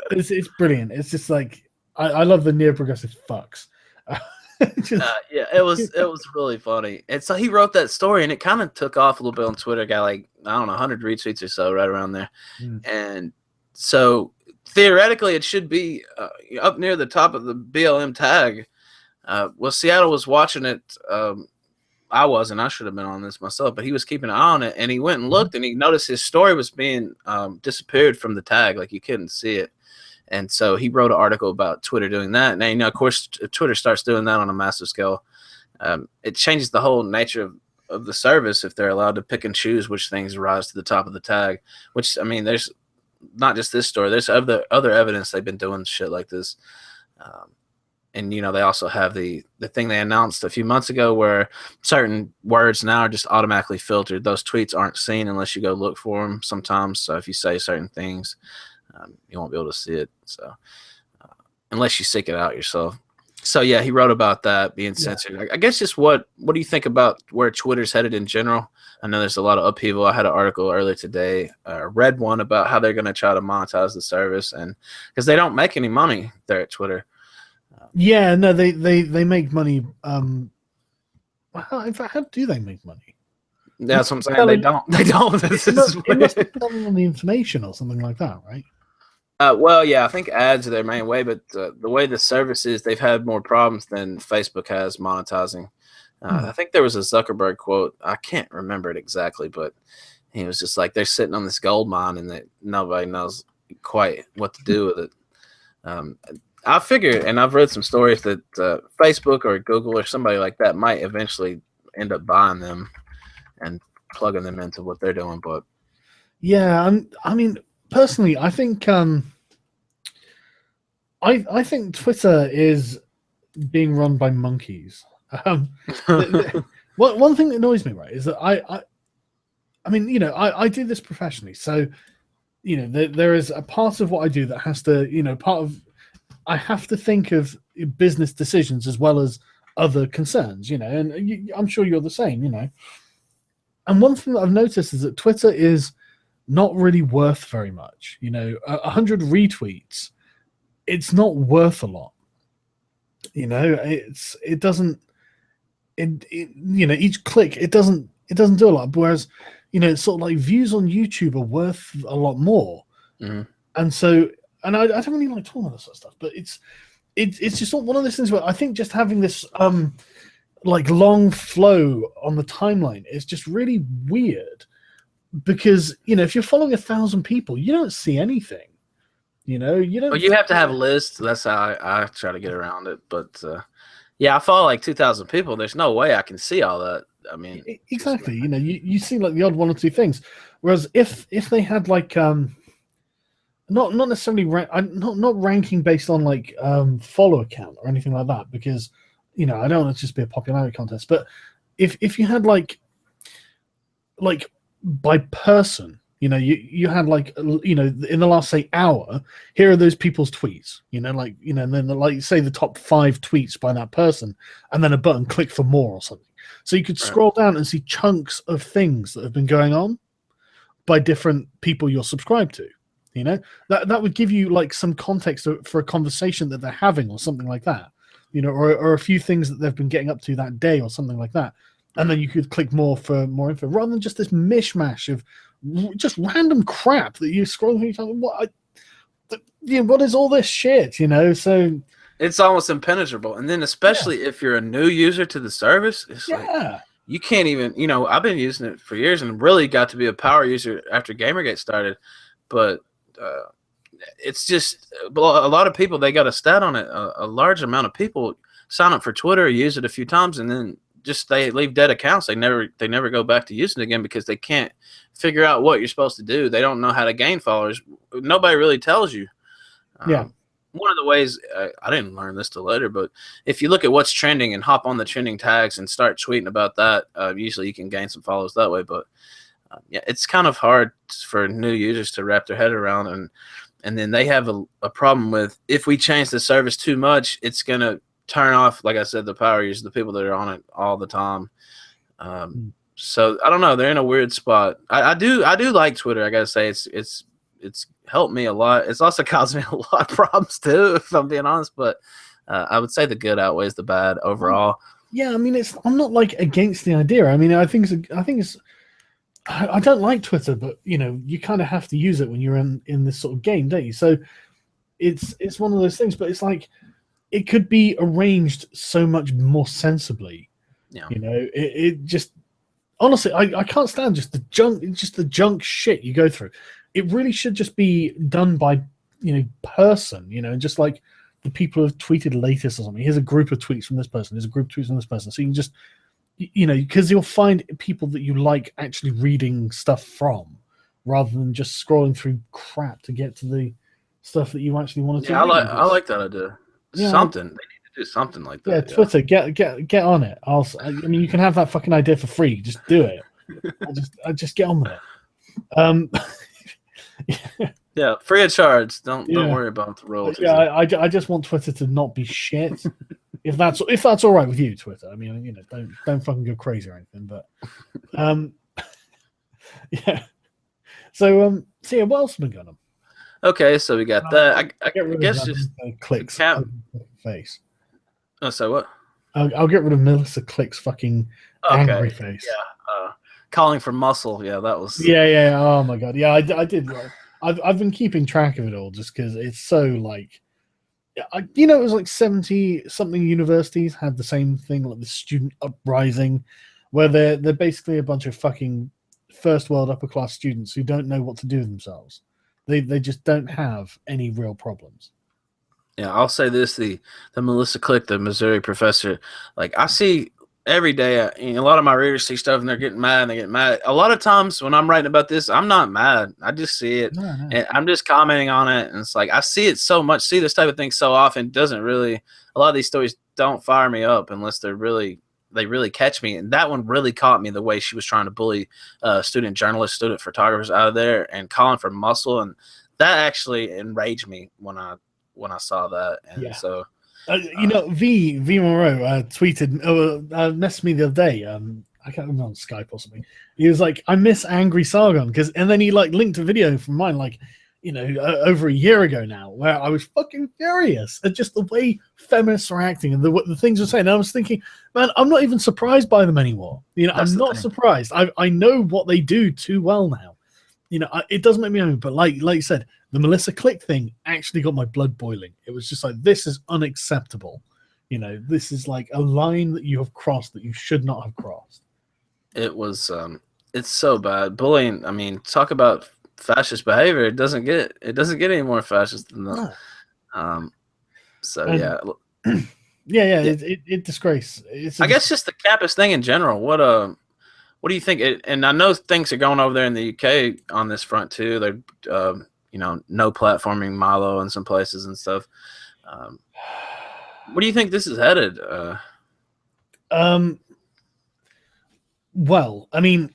It's brilliant. It's just like I love the neo-progressive fucks. Yeah, it was really funny. And so he wrote that story, and it kind of took off a little bit on Twitter. Got like, I don't know, 100 retweets or so, right around there. And so theoretically, it should be up near the top of the BLM tag. Well, Seattle was watching it. I wasn't. I should have been on this myself, but he was keeping an eye on it, and he went and looked, and he noticed his story was being disappeared from the tag, like you couldn't see it. And so he wrote an article about Twitter doing that. And, you know, of course, Twitter starts doing that on a massive scale. It changes the whole nature of the service if they're allowed to pick and choose which things rise to the top of the tag, which, I mean, there's not just this story. There's other evidence they've been doing shit like this. And, you know, they also have the thing they announced a few months ago where certain words now are just automatically filtered. Those tweets aren't seen unless you go look for them sometimes. So if you say certain things, you won't be able to see it. So unless you seek it out yourself. So yeah, he wrote about that being censored. I guess just what do you think about where Twitter's headed in general? I know there's a lot of upheaval. I had an article earlier today, read one about how they're going to try to monetize the service, and because they don't make any money there at Twitter. Yeah, no, they make money. In fact, how do they make money? That's what I'm saying. They don't. They don't. It must be selling on the information or something like that, right? Well, yeah, I think ads are their main way, but the way the service is, they've had more problems than Facebook has monetizing. I think there was a Zuckerberg quote. I can't remember it exactly, but he was just like, they're sitting on this gold mine and that nobody knows quite what to do with it. I figure, and I've read some stories that Facebook or Google or somebody like that might eventually end up buying them and plugging them into what they're doing. But yeah, I mean, personally, I think I think Twitter is being run by monkeys. One thing that annoys me, right, is that I mean, you know, I do this professionally, so you know, there is a part of what I do that has to, you know, I have to think of business decisions as well as other concerns, you know, and I'm sure you're the same, you know. And one thing that I've noticed is that Twitter is not really worth very much. You know, 100 retweets, it's not worth a lot. You know, it doesn't. You know, each click it doesn't do a lot. Whereas, you know, it's sort of like views on YouTube are worth a lot more. And so, and I don't really like talking about this sort of stuff, but it's just not one of those things where I think just having this like long flow on the timeline is just really weird, because, you know, if you're following 1,000 people, you don't see anything. You know, you don't. Well, you have to have lists. That's how I try to get around it. But yeah, I follow like 2,000 people. There's no way I can see all that. I mean, exactly. You know, you see like the odd one or two things. Whereas if they had like not necessarily not ranking based on like follower count or anything like that, because, you know, I don't want it to just be a popularity contest. But if you had like by person, you know, you had like, you know, in the last, say, hour, here are those people's tweets, you know, like, you know, and then like say the top 5 tweets by that person, and then a button, click for more or something. So you could scroll down and see chunks of things that have been going on by different people you're subscribed to. You know, that would give you like some context for a conversation that they're having or something like that, you know, or a few things that they've been getting up to that day or something like that. And then you could click more for more info, rather than just this mishmash of just random crap that you scroll through. What is all this shit, you know? So it's almost impenetrable. And then especially if you're a new user to the service, it's like you can't even, you know, I've been using it for years and really got to be a power user after Gamergate started. But it's just a lot of people, they got a stat on it. A large amount of people sign up for Twitter, use it a few times, and then just they leave dead accounts. They never go back to using it again because they can't figure out what you're supposed to do. They don't know how to gain followers. Nobody really tells you. One of the ways, I didn't learn this till later, but if you look at what's trending and hop on the trending tags and start tweeting about that, usually you can gain some followers that way. But yeah, it's kind of hard for new users to wrap their head around, and then they have a problem with, if we change the service too much, it's going to turn off, like I said, the power users, the people that are on it all the time. So I don't know, they're in a weird spot. I do like Twitter. I gotta say, it's helped me a lot. It's also caused me a lot of problems too, if I'm being honest. But I would say the good outweighs the bad overall. Yeah, I mean, I'm not like against the idea. I mean, I don't like Twitter, but you kind of have to use it when you're in this sort of game, don't you? So it's one of those things, but it's like it could be arranged so much more sensibly. Yeah. It just honestly, I can't stand just the junk shit you go through. It really should just be done by person, just like the people who have tweeted latest or something. Here's a group of tweets from this person. Here's a group of tweets from this person. So you can just because you'll find people that you like actually reading stuff from, rather than just scrolling through crap to get to the stuff that you actually want to. Yeah, I like that idea. Something they need to do something like that. Yeah, Twitter, get on it. I mean, you can have that fucking idea for free. Just do it. I just get on with it. Yeah, free of charge. Don't worry about the royalties. Yeah, I just want Twitter to not be shit. if that's all right with you, Twitter. I mean, don't fucking go crazy or anything. But yeah. So yeah, what else have we got on? Okay, so we got that. I guess just Clicks face. Oh, so what? I'll get rid of Melissa Click's fucking angry face. Yeah, calling for muscle. Yeah, that was. Yeah. Oh my god. Yeah, I did. I've been keeping track of it all just because it's so like, it was like 70-something universities had the same thing, like the student uprising, where they're basically a bunch of fucking first world upper class students who don't know what to do with themselves. They just don't have any real problems. Yeah, I'll say this: the Melissa Click, the Missouri professor, like I see every day. A lot of my readers see stuff and they're getting mad. And they get mad. A lot of times when I'm writing about this, I'm not mad. I just see it, and I'm just commenting on it. And it's like I see it so much, see this type of thing so often. It doesn't really. A lot of these stories don't fire me up unless they really catch me. And that one really caught me, the way she was trying to bully student journalists, student photographers out of there and calling for muscle. And that actually enraged me when I saw that. And so, V Monroe tweeted, messaged me the other day. I can't remember, on Skype or something. He was like, "I miss angry Sargon," and then he like linked a video from mine, like, over a year ago now, where I was fucking furious at just the way feminists are acting and the things they're saying. And I was thinking, man, I'm not even surprised by them anymore. I'm not surprised. I know what they do too well now. It doesn't make me angry, but like you said, the Melissa Click thing actually got my blood boiling. It was just like, this is unacceptable. This is like a line that you have crossed that you should not have crossed. It was, it's so bad. Bullying. I mean, talk about fascist behavior. It doesn't get any more fascist than that. It disgrace. I guess just the campus thing in general. What do you think? And I know things are going over there in the UK on this front too. They're no platforming Milo in some places and stuff. What do you think this is headed? Well, I mean,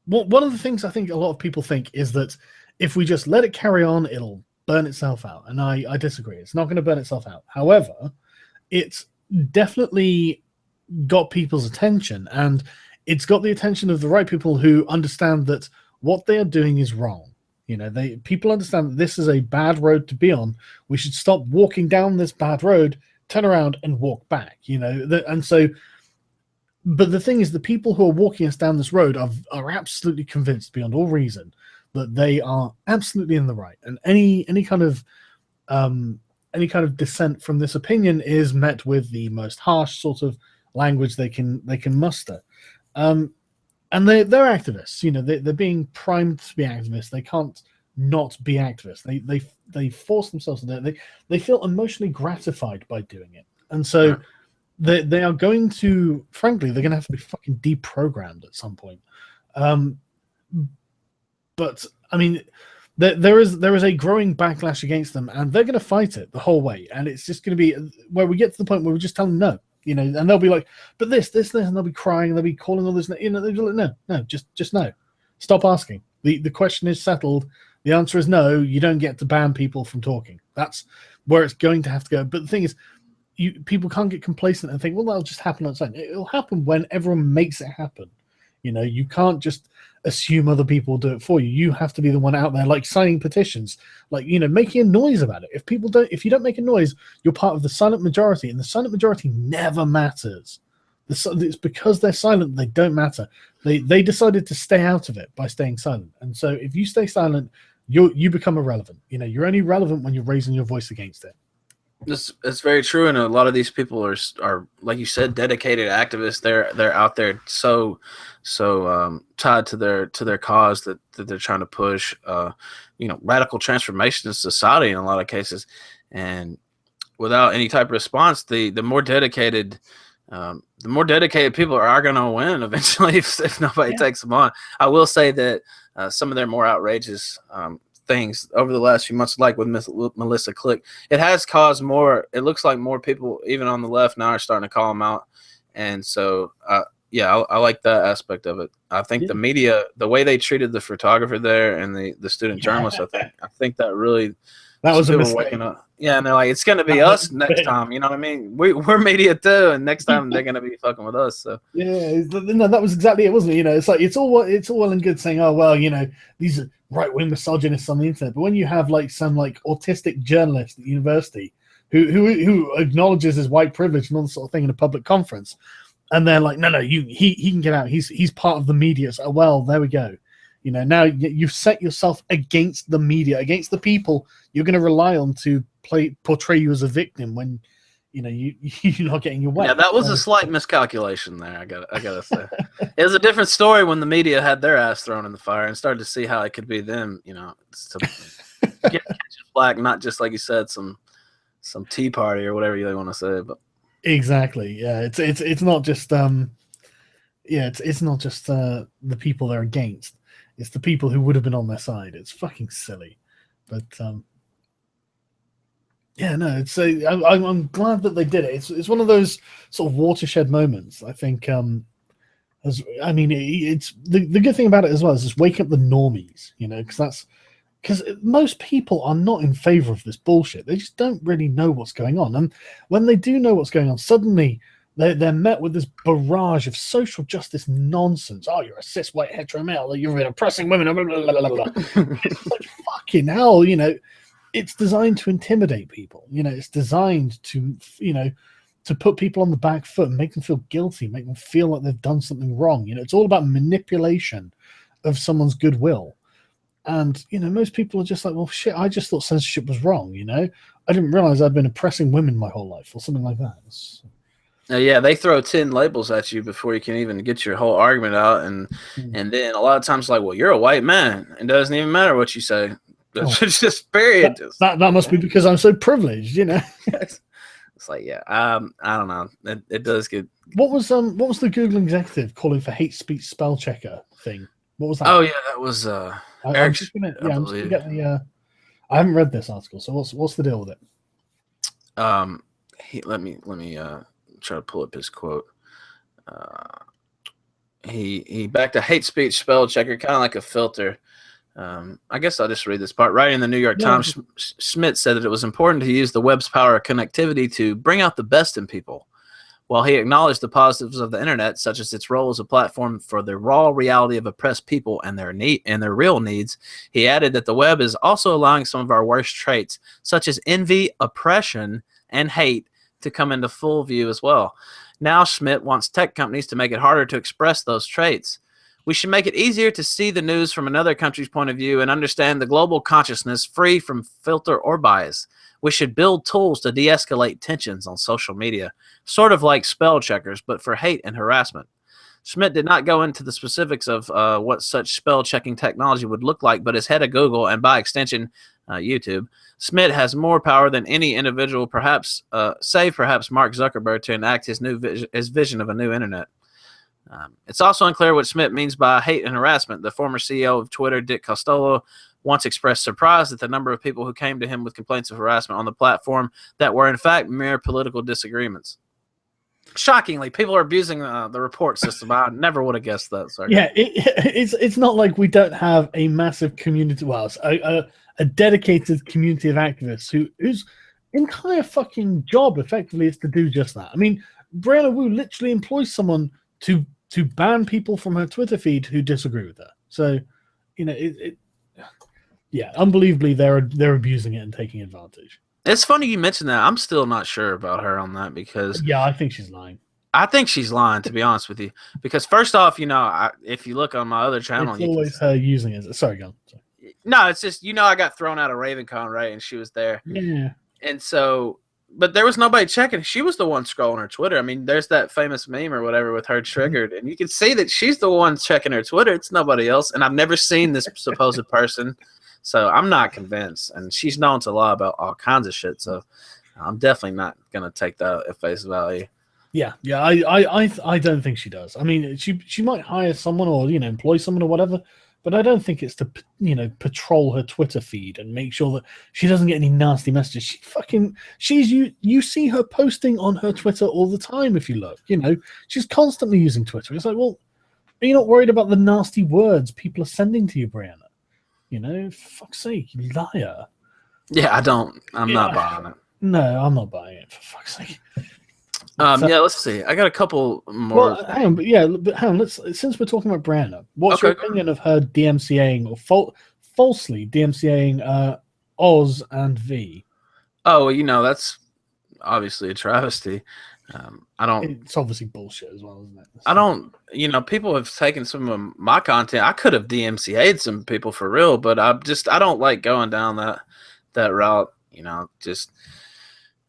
one of the things I think a lot of people think is that if we just let it carry on, it'll burn itself out. And I disagree. It's not going to burn itself out. However, it's definitely got people's attention, and it's got the attention of the right people who understand that what they are doing is wrong. People understand that this is a bad road to be on. We should stop walking down this bad road, turn around and walk back, and so, but the thing is, the people who are walking us down this road are absolutely convinced beyond all reason that they are absolutely in the right. And any kind of dissent from this opinion is met with the most harsh sort of language they can muster. And they're activists, they're being primed to be activists. They can't not be activists. They force themselves to do it. They feel emotionally gratified by doing it. And so they are going to, frankly, they're going to have to be fucking deprogrammed at some point. But I mean, there is a growing backlash against them, and they're going to fight it the whole way. And it's just going to be where we get to the point where we just tell them no. And they'll be like, but this, and they'll be crying, they'll be calling all this, they'll be like, no, just no. Stop asking. The question is settled. The answer is no. You don't get to ban people from talking. That's where it's going to have to go. But the thing is, people can't get complacent and think, well, that'll just happen on its own. It'll happen when everyone makes it happen. You know, you can't just assume other people will do it for you. You have to be the one out there, like signing petitions, like, you know, making a noise about it. If you don't make a noise, you're part of the silent majority, and the silent majority never matters. It's because they're silent, they don't matter. They decided to stay out of it by staying silent. And so if you stay silent, you become irrelevant. You know, you're only relevant when you're raising your voice against it. It's very true, and a lot of these people are like you said, dedicated activists. They're out there so tied to their cause that they're trying to push, you know, radical transformation of society in a lot of cases, and without any type of response, the more dedicated people are going to win eventually if nobody takes them on. I will say that some of their more outrageous things over the last few months, like with Melissa Click, it has caused more. It looks like more people, even on the left now, are starting to call them out, and so yeah, I like that aspect of it. I think the media, the way they treated the photographer there and the student journalist, I think that really was a mistake. Waking up. Yeah, and they're like, it's gonna be us next time. You know what I mean? We're media too, and next time they're gonna be fucking with us. So yeah, no, that was exactly it, wasn't it? You know, it's like it's all well and good saying, oh well, you know, these are right-wing misogynists on the internet, but when you have like some like autistic journalist at university who acknowledges his white privilege and all this sort of thing in a public conference, and they're like, no, he can get out. He's part of the media. So well, there we go. You know, now you've set yourself against the media, against the people you're going to rely on to portray you as a victim when, you know, you're not getting your way. Yeah, that was a slight miscalculation there. I gotta say, it was a different story when the media had their ass thrown in the fire and started to see how it could be them. You know, to get catching flack, not just like you said, some tea party or whatever you want to say. But exactly, yeah, it's not just it's not just the people they're against. It's the people who would have been on their side. It's fucking silly, but yeah, no, it's I'm glad that they did it. It's one of those sort of watershed moments. I think. It's the good thing about it as well is just waking up the normies, you know, because most people are not in favor of this bullshit. They just don't really know what's going on, and when they do know what's going on, suddenly they're met with this barrage of social justice nonsense. Oh, you're a cis white hetero male. You're oppressing women. Blah, blah, blah, blah. It's like fucking hell, you know. It's designed to intimidate people. You know, it's designed to, you know, to put people on the back foot and make them feel guilty, make them feel like they've done something wrong. You know, it's all about manipulation of someone's goodwill. And, you know, most people are just like, well, shit, I just thought censorship was wrong, you know? I didn't realize I'd been oppressing women my whole life or something like that. Yeah, they throw 10 labels at you before you can even get your whole argument out. And then a lot of times like, well, you're a white man. It doesn't even matter what you say. It's just period. That must be because I'm so privileged, you know? It's like, yeah, I don't know. It does get. What was the Google executive calling for hate speech spell checker thing? What was that? Oh yeah, that was I haven't read this article, so what's the deal with it? Let me try to pull up his quote. He backed a hate speech spell checker, kind of like a filter. I guess I'll just read this part. Writing in the New York Times, Schmidt said that it was important to use the web's power of connectivity to bring out the best in people. While he acknowledged the positives of the internet, such as its role as a platform for the raw reality of oppressed people and their real needs, he added that the web is also allowing some of our worst traits, such as envy, oppression, and hate, to come into full view as well. Now Schmidt wants tech companies to make it harder to express those traits. We should make it easier to see the news from another country's point of view and understand the global consciousness free from filter or bias. We should build tools to de-escalate tensions on social media, sort of like spell checkers, but for hate and harassment. Schmidt did not go into the specifics of what such spell-checking technology would look like, but as head of Google and by extension YouTube, Schmidt has more power than any individual, perhaps save perhaps Mark Zuckerberg, to enact his vision of a new internet. It's also unclear what Schmidt means by hate and harassment. The former CEO of Twitter, Dick Costolo, once expressed surprise at the number of people who came to him with complaints of harassment on the platform that were in fact mere political disagreements. Shockingly, people are abusing the report system. I never would have guessed that. Sorry. Yeah, it's not like we don't have a massive community. Well, a dedicated community of activists whose entire fucking job effectively is to do just that. I mean, Brianna Wu literally employs someone to to ban people from her Twitter feed who disagree with her. So, you know, yeah, unbelievably, they're abusing it and taking advantage. It's funny you mentioned that. I'm still not sure about her on that because Yeah, I think she's lying. I think she's lying, to be honest with you. Because first off, you know, if you look on my other channel, It's always her using it. Sorry, go on. Sorry. No, it's just, you know, I got thrown out of RavenCon, right? And she was there. Yeah. And so, but there was nobody checking. She was the one scrolling her Twitter. I mean, there's that famous meme or whatever with her triggered. And you can see that she's the one checking her Twitter. It's nobody else. And I've never seen this supposed person. So I'm not convinced. And she's known to lie about all kinds of shit. So I'm definitely not going to take that at face value. Yeah, I don't think she does. I mean, she might hire someone or, you know, employ someone or whatever, but I don't think it's to, you know, patrol her Twitter feed and make sure that she doesn't get any nasty messages. You see her posting on her Twitter all the time if you look. You know, she's constantly using Twitter. It's like, well, are you not worried about the nasty words people are sending to you, Brianna? You know, for fuck's sake, you liar. Yeah, I'm not buying it. No, I'm not buying it, for fuck's sake. Yeah, let's see. I got a couple more. Well, hang on. Since we're talking about Brianna, what's your opinion of her DMCAing or falsely DMCAing Oz and V? Oh, well, you know, that's obviously a travesty. It's obviously bullshit as well, isn't it? I don't. You know, people have taken some of my content. I could have DMCA'd some people for real, but I don't like going down that route. You know, just.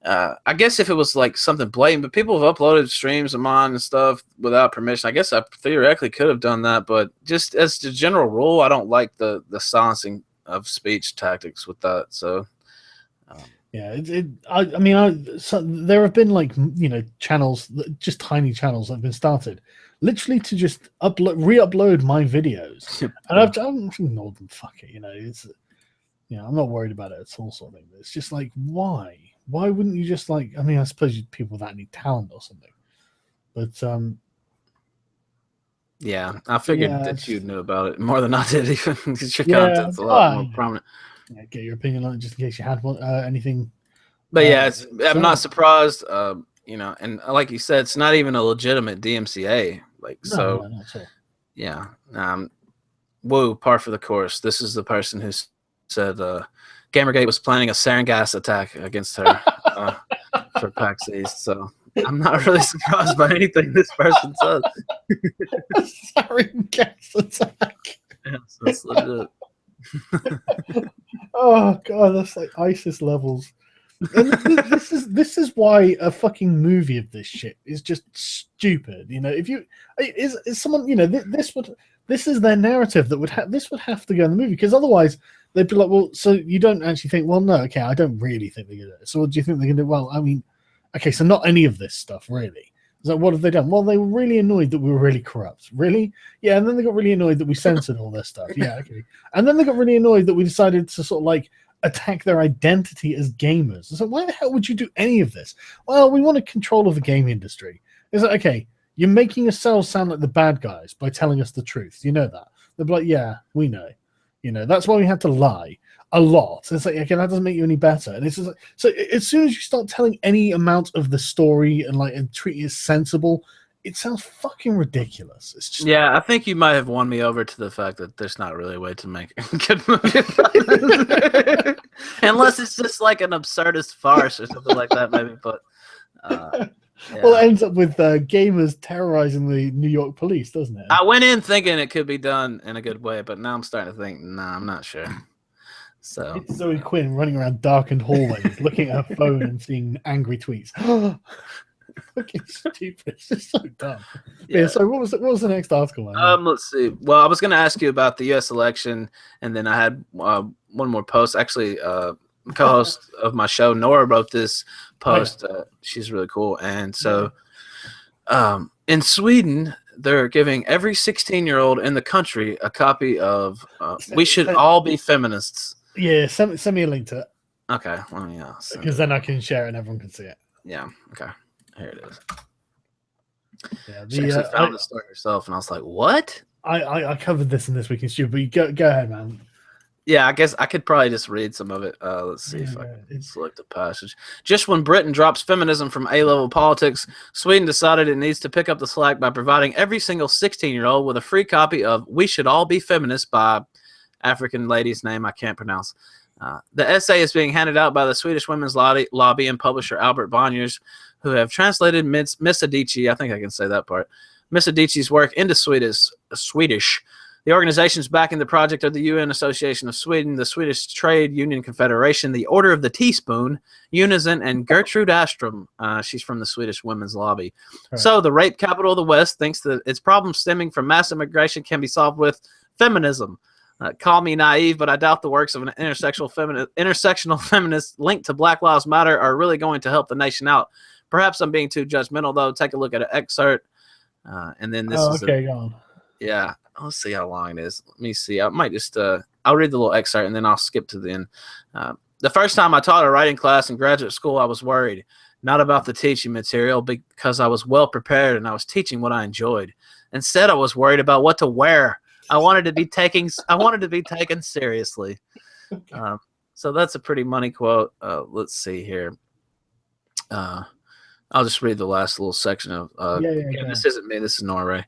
I guess if it was like something blatant, but people have uploaded streams of mine and stuff without permission. I guess I theoretically could have done that, but just as the general rule, I don't like the silencing of speech tactics with that. So, yeah, so there have been, like, you know, channels, just tiny channels that have been started, literally to just re-upload my videos, and I've ignored them. Fuck it, you know, I'm not worried about it at all. Sort of thing. It's just like, why? Why wouldn't you just, like, I mean, I suppose people that need talent or something. But yeah, I figured that you knew about it more than I did, even because your content's a lot more prominent. Yeah, get your opinion on it just in case you had one, anything. But yeah, I'm not surprised. You know, and like you said, it's not even a legitimate DMCA. Like, no, not at all. Yeah. Whoa, par for the course. This is the person who said Gamergate was planning a sarin gas attack against her for PAX East. So I'm not really surprised by anything this person says. Sarin gas attack. Yeah, so it's legit. Oh god, that's like ISIS levels. And this is why a fucking movie of this shit is just stupid. You know, if you is someone, you know, this is their narrative that would have to go in the movie, because otherwise they'd be like, well, so you don't actually think, well, no, okay, I don't really think they're gonna do it. So what do you think they're gonna do? Well, I mean, okay, so not any of this stuff really. So what have they done? Well, they were really annoyed that we were really corrupt. Really? Yeah, and then they got really annoyed that we censored all their stuff. Yeah, okay. And then they got really annoyed that we decided to sort of like attack their identity as gamers. So why the hell would you do any of this? Well, we wanted control of the game industry. It's like, okay, you're making yourselves sound like the bad guys by telling us the truth. You know that. They'll be like, yeah, we know. You know, that's why we had to lie a lot. It's like, okay, that doesn't make you any better. And it's just like, so as soon as you start telling any amount of the story and treating it sensible, it sounds fucking ridiculous. It's just, yeah, I think you might have won me over to the fact that there's not really a way to make a good movie. Unless it's just like an absurdist farce or something like that, maybe. But yeah. Well, it ends up with gamers terrorizing the New York police, doesn't it? I went in thinking it could be done in a good way, but now I'm starting to think, nah, I'm not sure. So it's Zoe Quinn running around darkened hallways, looking at her phone and seeing angry tweets. Fucking stupid. It's just so dumb. Yeah. So what was the next article? Let's see. Well, I was going to ask you about the U.S. election, and then I had one more post. Actually, co-host of my show, Nora, wrote this post. She's really cool, and so in Sweden, they're giving every 16-year-old in the country a copy of "We Should All Be Feminists." Yeah, send me a link to it. Okay, well, yeah, because then I can share it and everyone can see it. Yeah. Okay. Here it is. Yeah, she actually found the story herself, and I was like, "What?" I covered this in This Week in Stupid, but go ahead, man. Yeah, I guess I could probably just read some of it. Let's see if I can select a passage. Just when Britain drops feminism from A-level politics, Sweden decided it needs to pick up the slack by providing every single 16-year-old with a free copy of We Should All Be Feminists by African lady's name I can't pronounce. The essay is being handed out by the Swedish Women's Lobby and publisher Albert Bonniers, who have translated Miss Adichie, I think I can say that part, Miss Adichie's work into Swedish. The organizations backing the project are the UN Association of Sweden, the Swedish Trade Union Confederation, the Order of the Teaspoon, Unison, and Gertrude Astrom. She's from the Swedish Women's Lobby. Right. So the rape capital of the West thinks that its problems stemming from mass immigration can be solved with feminism. Call me naive, but I doubt the works of an intersectional feminist linked to Black Lives Matter are really going to help the nation out. Perhaps I'm being too judgmental, though. Take a look at an excerpt. And then this is okay, go on. Yeah. Let's see how long it is. Let me see. I might just I'll read the little excerpt and then I'll skip to the end. The first time I taught a writing class in graduate school, I was worried, not about the teaching material because I was well prepared and I was teaching what I enjoyed. Instead, I was worried about what to wear. I wanted to be taken seriously. So that's a pretty money quote. Let's see here. I'll just read the last little section of this isn't me, this is Norway.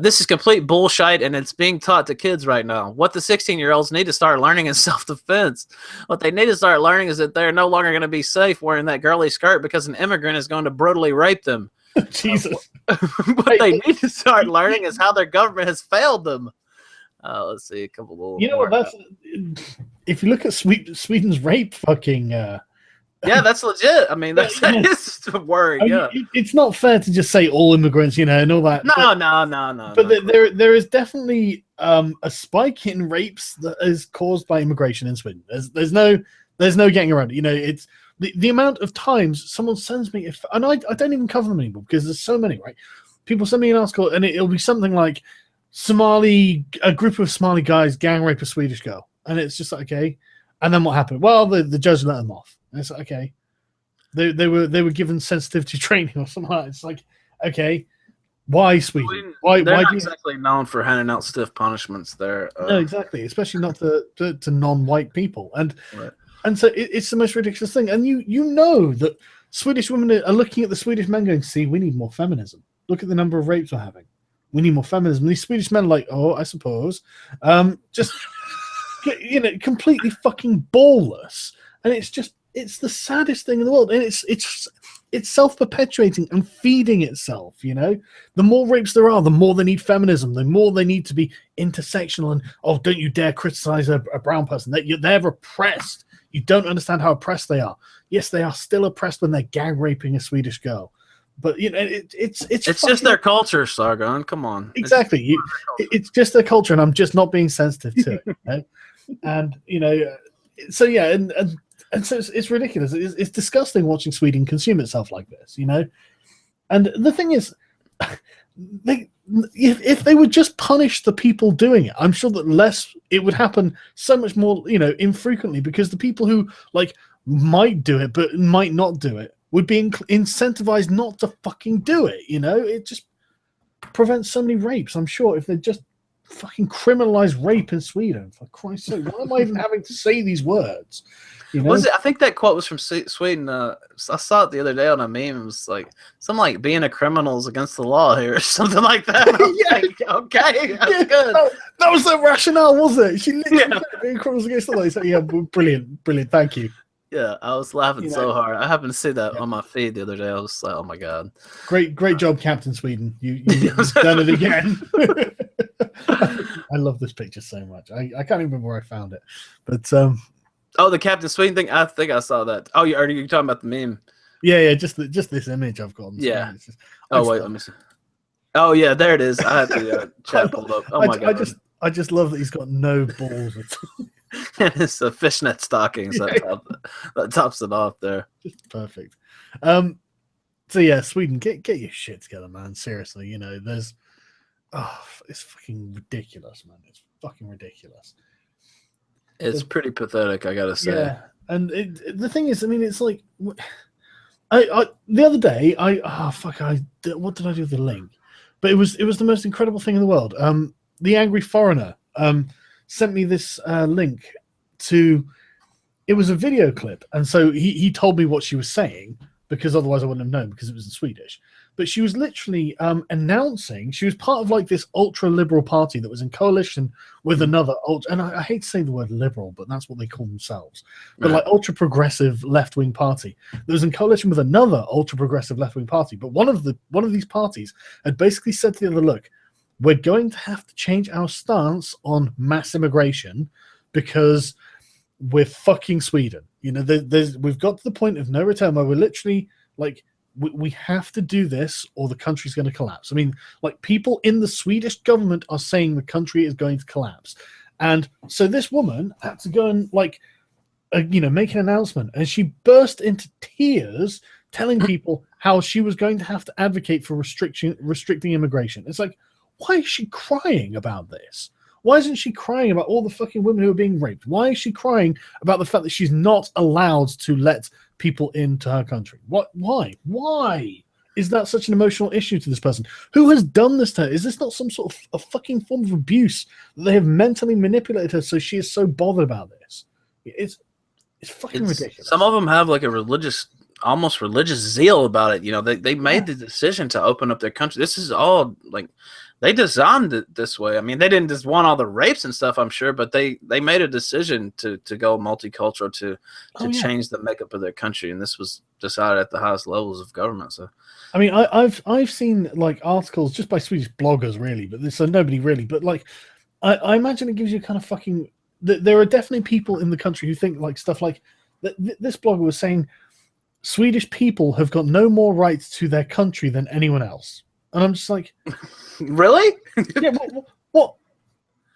This is complete bullshit, and it's being taught to kids right now. What the 16-year-olds need to start learning is self-defense. What they need to start learning is that they're no longer going to be safe wearing that girly skirt because an immigrant is going to brutally rape them. Jesus. What they need to start learning is how their government has failed them. Let's see, a couple little. You know what? That's if you look at Sweden's rape fucking. Yeah, that's legit. I mean, that is a word. Yeah, it's not fair to just say all immigrants, and all that. No. But there is definitely a spike in rapes that is caused by immigration in Sweden. There's no getting around it. It's the amount of times someone sends me, and I don't even cover them anymore because there's so many. Right? People send me an article, and it'll be something like a group of Somali guys gang rape a Swedish girl, and it's just like, okay. And then what happened? Well, the judge let them off. And it's like, okay, they were given sensitivity training or something like that. It's like, okay, why Sweden? Why not exactly known for handing out stiff punishments there? No, exactly, especially not to non-white people. And so it's the most ridiculous thing. And you know that Swedish women are looking at the Swedish men going, see, we need more feminism. Look at the number of rapes we're having. We need more feminism. These Swedish men are like, oh, I suppose, just completely fucking ballless. And it's the saddest thing in the world, and it's self-perpetuating and feeding itself. The more rapes there are, the more they need feminism, the more they need to be intersectional. And don't you dare criticize a brown person. They're oppressed. You don't understand how oppressed they are. Yes, they are still oppressed when they're gang raping a Swedish girl, but it's just their culture, Sargon. Come on, exactly. It's just their culture, and I'm just not being sensitive to it. And so yeah, and so it's ridiculous. It's disgusting watching Sweden consume itself like this, And the thing is, if they would just punish the people doing it, I'm sure that it would happen so much more, infrequently, because the people who might do it but might not do it would be incentivized not to fucking do it. It just prevents so many rapes. I'm sure if they just fucking criminalize rape in Sweden, for Christ's sake, why am I even having to say these words? Was it? I think that quote was from Sweden. I saw it the other day on a meme. It was like something like being a criminal is against the law here, or something like that. Okay, that's good. That was the rationale, wasn't it? She literally said being criminals against the law. So, yeah, brilliant, thank you. Yeah, I was laughing so hard. I happened to see that on my feed the other day. I was like, oh my god, great job, Captain Sweden. You've done it again. I love this picture so much. I can't even remember where I found it, but oh, the Captain Sweden thing. I think I saw that. Oh, are you talking about the meme? Yeah. Just this image I've got. Yeah. Wait, let me see. Oh yeah, there it is. I had the chat pulled up. Oh my god. I just love that he's got no balls at all. And it's a fishnet stockings that tops it off there. Just perfect. So yeah, Sweden, get your shit together, man. Seriously, it's fucking ridiculous, man. It's fucking ridiculous. It's pretty pathetic, I gotta say. Yeah, and the thing is, it's like, I the other day, what did I do with the link? But it was the most incredible thing in the world. The Angry Foreigner sent me this link to. It was a video clip, and so he told me what she was saying, because otherwise I wouldn't have known, because it was in Swedish. But she was literally announcing, she was part of like this ultra-liberal party that was in coalition with another and I hate to say the word liberal, but that's what they call themselves. But like ultra-progressive left-wing party that was in coalition with another ultra-progressive left-wing party. But one of these parties had basically said to the other, look, we're going to have to change our stance on mass immigration because we're fucking Sweden. You know, we've got to the point of no return where we're literally like, we have to do this or the country's going to collapse. I mean, like, people in the Swedish government are saying the country is going to collapse. And so this woman had to go and like, make an announcement, and she burst into tears telling people how she was going to have to advocate for restricting immigration. It's like, why is she crying about this? Why isn't she crying about all the fucking women who are being raped? Why is she crying about the fact that she's not allowed to let people into her country? What? Why is that such an emotional issue to this person? Who has done this to her? Is this not some sort of a fucking form of abuse that they have mentally manipulated her so she is so bothered about this? It's fucking ridiculous. Some of them have like a almost religious zeal about it. You know, they made the decision to open up their country. This is all like, they designed it this way. I mean, they didn't just want all the rapes and stuff, I'm sure, but they made a decision to go multicultural, to change the makeup of their country, and this was decided at the highest levels of government. So, I mean, I've seen like articles just by Swedish bloggers, really, but so nobody really. But like, I imagine it gives you kind of fucking. There are definitely people in the country who think like stuff like this blogger was saying, Swedish people have got no more rights to their country than anyone else. And I'm just like, really? Yeah. What?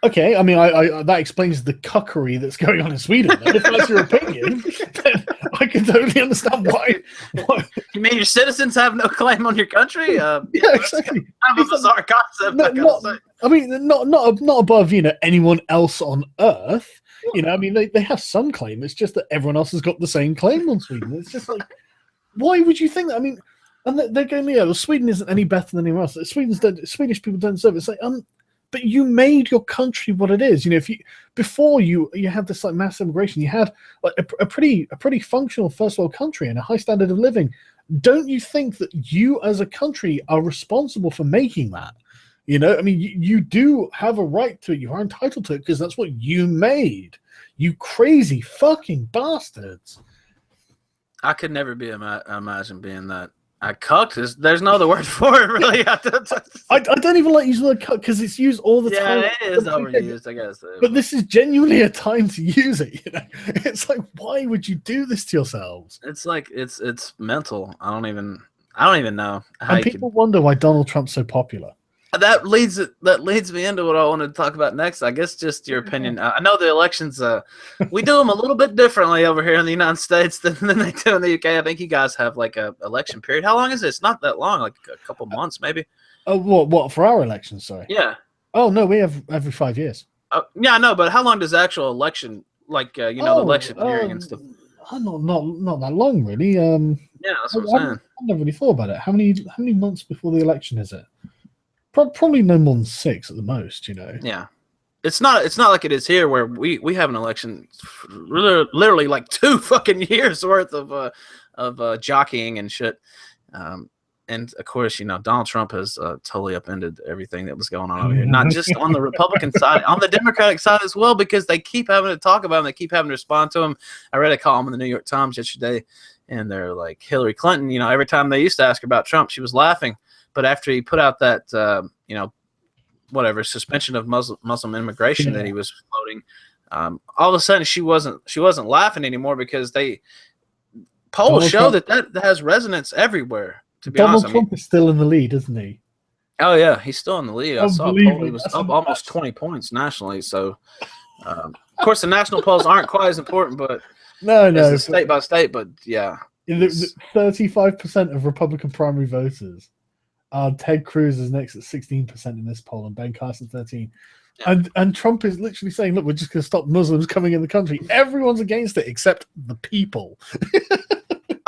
Okay. I mean, I that explains the cuckery that's going on in Sweden. If that's your opinion, then I can totally understand why. You mean your citizens have no claim on your country? Yeah, exactly. Kind of a bizarre concept. I mean, not above anyone else on Earth. You know, I mean, they have some claim. It's just that everyone else has got the same claim on Sweden. It's just like, why would you think that? I mean. And they're going, well, Sweden isn't any better than anyone else. Swedish people don't deserve it. It's like, but you made your country what it is. You know, before you had this like mass immigration, you had like a pretty functional first world country and a high standard of living. Don't you think that you as a country are responsible for making that? You know, I mean, you do have a right to it. You are entitled to it because that's what you made. You crazy fucking bastards. I could never imagine being that. I cucked. There's no other word for it, really. I don't even like using the word cuck because it's used all the time. Yeah, it is overused, I guess. But this is genuinely a time to use it. You know, it's like, why would you do this to yourselves? It's like it's mental. I don't even know. And people wonder why Donald Trump's so popular. That leads me into what I wanted to talk about next. I guess just your opinion. I know the elections, we do them a little bit differently over here in the United States than they do in the UK. I think you guys have like a election period. How long is it? It's not that long, like a couple months maybe. Oh, what for our elections? Sorry. Yeah. Oh no, we have every 5 years. Yeah, I know, but how long does the actual election, like the election hearing and stuff? Not that long, really. Yeah, that's what I'm saying. I never really thought about it. How many months before the election is it? Probably no more than 6 at the most, you know. Yeah, it's not like it is here where we have an election, literally like 2 fucking years worth of jockeying and shit. And of course, you know, Donald Trump has totally upended everything that was going on over here. Not just on the Republican side, on the Democratic side as well, because they keep having to talk about him. They keep having to respond to him. I read a column in the New York Times yesterday, and they're like, Hillary Clinton, you know, every time they used to ask her about Trump, she was laughing. But after he put out that, suspension of Muslim immigration that he was floating, all of a sudden she wasn't laughing anymore because polls show that has resonance everywhere. To be honest, Donald Trump is still in the lead, isn't he? Oh yeah, he's still in the lead. I saw a poll; he was up almost 20 points nationally. So, of course, the national polls aren't quite as important, but no, state by state. But yeah, 35% of Republican primary voters. Ted Cruz is next at 16% in this poll, and Ben Carson 13%. Yeah. And Trump is literally saying, "Look, we're just going to stop Muslims coming in the country. Everyone's against it except the people."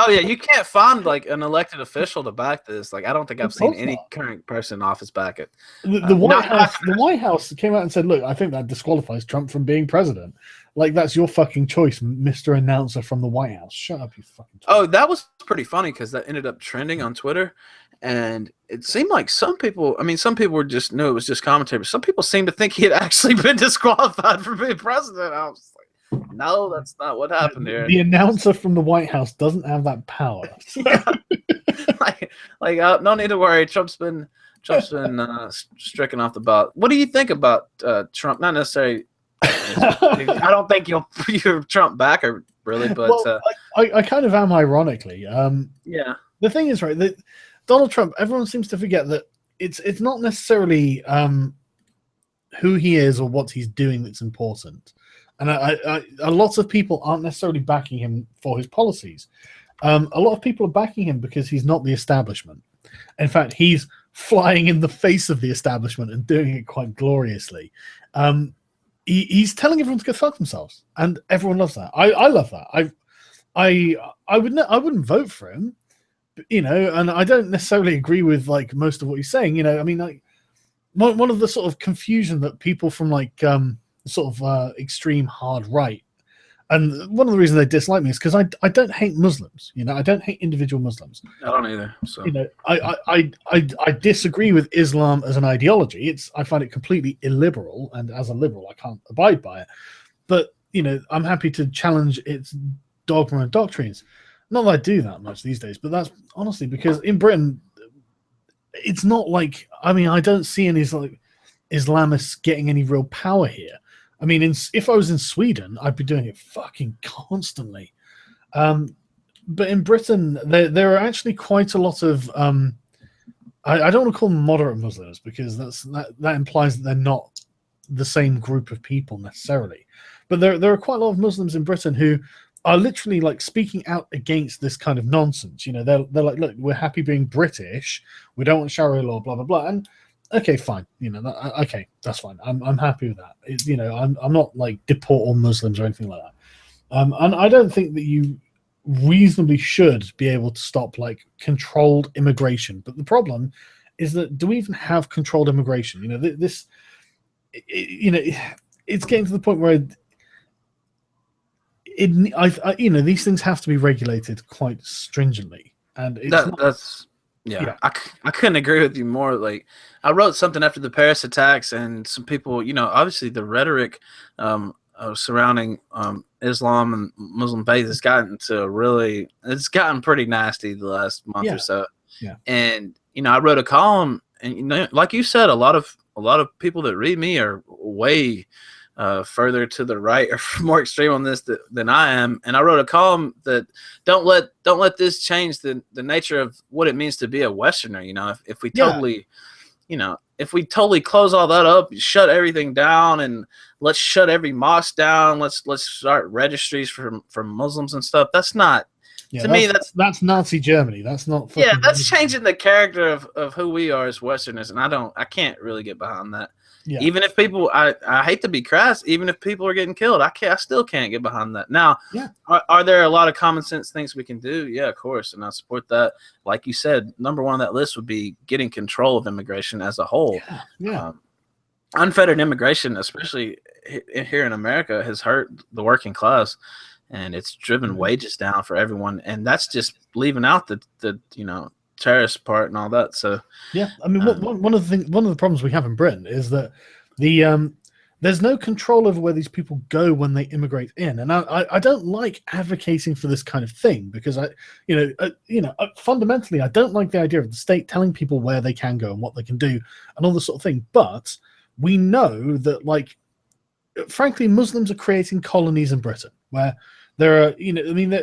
Oh yeah, you can't find like an elected official to back this. Like I don't think I've seen any current person in office back it. The White House came out and said, "Look, I think that disqualifies Trump from being president. Like that's your fucking choice, Mr. Announcer from the White House. Shut up, you fucking." Oh, that was pretty funny because that ended up trending on Twitter, and it seemed like some people. I mean, some people were just knew it was just commentary, but some people seemed to think he had actually been disqualified from being president. I was like, no, that's not what happened here. The announcer from the White House doesn't have that power. Yeah. No need to worry. Trump's been stricken off the ballot. What do you think about Trump? Not necessarily. I don't think you're Trump backer really, but well, I kind of am, ironically. Yeah. The thing is, right, that Donald Trump. Everyone seems to forget that it's not necessarily who he is or what he's doing that's important. And a lot of people aren't necessarily backing him for his policies. A lot of people are backing him because he's not the establishment. In fact, he's flying in the face of the establishment and doing it quite gloriously. He's telling everyone to go fuck themselves, and everyone loves that. I love that. I wouldn't vote for him, you know, and I don't necessarily agree with like most of what he's saying. You know, I mean, like one of the sort of confusion that people from like sort of extreme hard right, and one of the reasons they dislike me is because I don't hate Muslims. You know, I don't hate individual Muslims. I don't either. So you know, I disagree with Islam as an ideology. I find it completely illiberal, and as a liberal, I can't abide by it. But you know, I'm happy to challenge its dogma and doctrines. Not that I do that much these days, but that's honestly because in Britain, it's not like, I mean, I don't see any like Islamists getting any real power here. I mean, if I was in Sweden, I'd be doing it fucking constantly. But in Britain, there are actually quite a lot of I don't want to call them moderate Muslims because that implies that they're not the same group of people necessarily. But there are quite a lot of Muslims in Britain who are literally like speaking out against this kind of nonsense. You know, they're like, look, we're happy being British. We don't want Sharia law, blah blah blah. And okay, fine. You know, okay, that's fine. I'm happy with that. You know, I'm not like deport all Muslims or anything like that. And I don't think that you reasonably should be able to stop like controlled immigration. But the problem is that do we even have controlled immigration? You know, you know, it's getting to the point where you know, these things have to be regulated quite stringently, and it's yeah. I couldn't agree with you more. Like, I wrote something after the Paris attacks, and some people, you know, obviously the rhetoric surrounding Islam and Muslim faith has gotten pretty nasty the last month or so. Yeah. And you know, I wrote a column, and you know, like you said, a lot of people that read me are way further to the right or more extreme on this than I am. And I wrote a column that don't let this change the nature of what it means to be a Westerner. You know, if we totally, you know, if we totally close all that up, shut everything down, and let's shut every mosque down, let's start registries for Muslims and stuff. That's not. Yeah, to me, that's Nazi Germany. That's not. Yeah, that's changing the character of who we are as Westerners, and I can't really get behind that. Yeah. Even if people, I hate to be crass, even if people are getting killed, I still can't get behind that. Now, are there a lot of common sense things we can do? Yeah, of course, and I support that. Like you said, number one on that list would be getting control of immigration as a whole. Yeah. Unfettered immigration, especially here in America, has hurt the working class, and it's driven wages down for everyone. And that's just leaving out the you know, terrorist part and all that. So yeah, I mean, one of the problems we have in Britain is that there's no control over where these people go when they immigrate in, and I don't like advocating for this kind of thing because fundamentally I don't like the idea of the state telling people where they can go and what they can do and all this sort of thing. But we know that, like, frankly, Muslims are creating colonies in Britain where there are, you know, I mean,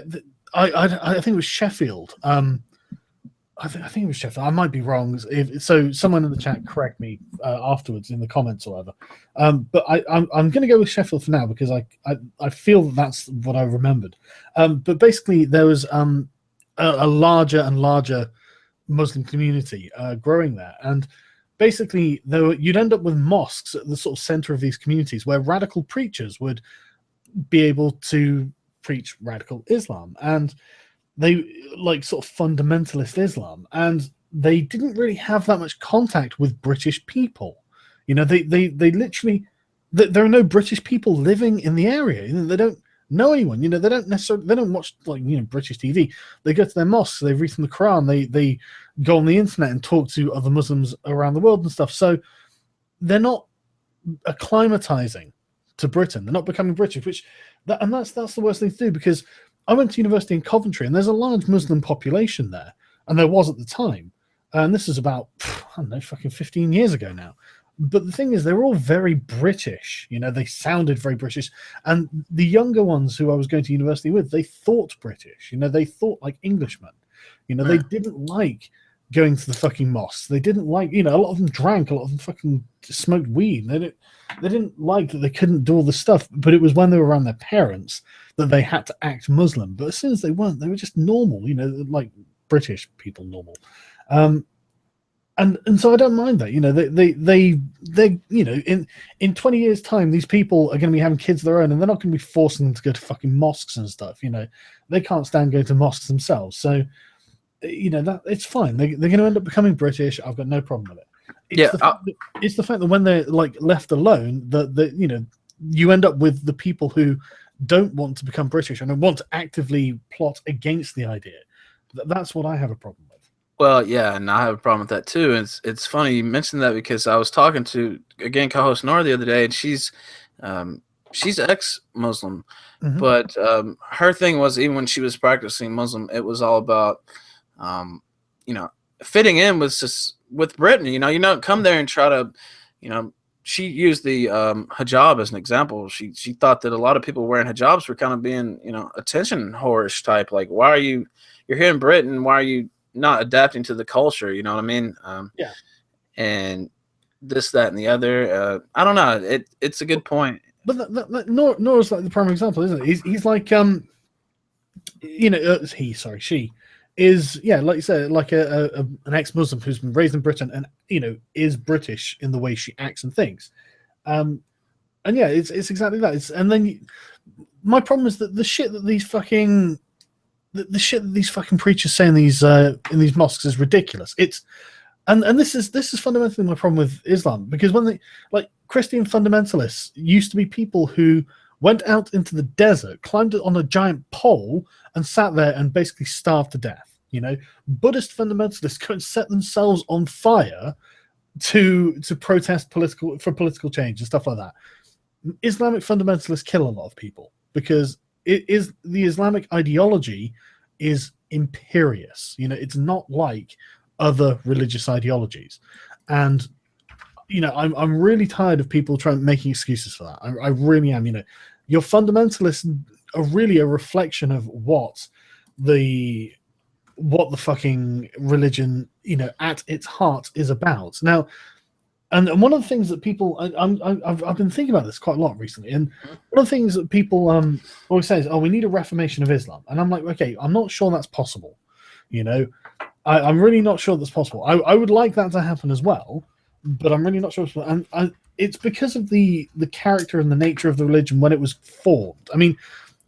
I think it was Sheffield. I think it was Sheffield. I might be wrong. So someone in the chat correct me afterwards in the comments or whatever. But I'm going to go with Sheffield for now because I feel that's what I remembered. But basically, there was a larger and larger Muslim community growing there, and basically you'd end up with mosques at the sort of center of these communities where radical preachers would be able to preach radical Islam. And they like sort of fundamentalist Islam, and they didn't really have that much contact with British people. You know, they literally, there are no British people living in the area. You know, they don't know anyone. You know, they don't watch, like, you know, British TV. They go to their mosques, they read from the Quran, they go on the internet and talk to other Muslims around the world and stuff. So they're not acclimatizing to Britain. They're not becoming British, that's the worst thing to do, because I went to university in Coventry, and there's a large Muslim population there, and there was at the time. And this is about, I don't know, fucking 15 years ago now. But the thing is, they were all very British. You know, they sounded very British. And the younger ones who I was going to university with, they thought British. You know, they thought like Englishmen. You know, they didn't like going to the fucking mosques. They didn't like, you know, a lot of them drank, a lot of them fucking smoked weed. They didn't like that they couldn't do all this stuff. But it was when they were around their parents that they had to act Muslim. But as soon as they weren't, they were just normal, you know, like British people normal. And so I don't mind that. You know, they you know, in 20 years' time, these people are going to be having kids of their own, and they're not going to be forcing them to go to fucking mosques and stuff. You know, they can't stand going to mosques themselves. So, you know, that it's fine. They're going to end up becoming British. I've got no problem with it. It's the fact that when they're like left alone, that you know, you end up with the people who don't want to become British and want to actively plot against the idea. That's what I have a problem with. Well, yeah, and I have a problem with that too. It's funny you mentioned that, because I was talking to, again, co-host Nora the other day, and she's ex-Muslim, but her thing was, even when she was practicing Muslim, it was all about you know, fitting in with Britain. You know, come there and try to, you know, she used the hijab as an example. She thought that a lot of people wearing hijabs were kind of being, you know, attention whorish type. Like, why are you're here in Britain? Why are you not adapting to the culture? You know what I mean? Yeah. And this, that, and the other. I don't know. It's a good point. But Nora's like the prime example, isn't it? He's like, you know, she is, yeah, like you said, like an ex-Muslim who's been raised in Britain and, you know, is British in the way she acts and thinks. And yeah, it's exactly that. And then my problem is that the shit that these fucking preachers say in these mosques is ridiculous. And this is fundamentally my problem with Islam, because when they, like, Christian fundamentalists used to be people who went out into the desert, climbed on a giant pole, and sat there and basically starved to death. You know, Buddhist fundamentalists go and set themselves on fire to protest political change and stuff like that. Islamic fundamentalists kill a lot of people because the Islamic ideology is imperious. You know, it's not like other religious ideologies, and you know, I'm really tired of people making excuses for that. I really am. You know, your fundamentalists are really a reflection of what the fucking religion, you know, at its heart is about. Now, and one of the things that people, I've been thinking about this quite a lot recently, and one of the things that people always say is, oh, we need a reformation of Islam. And I'm like, okay, I'm not sure that's possible. You know, I'm really not sure that's possible. I would like that to happen as well, but I'm really not sure. And it's because of the character and the nature of the religion when it was formed. I mean,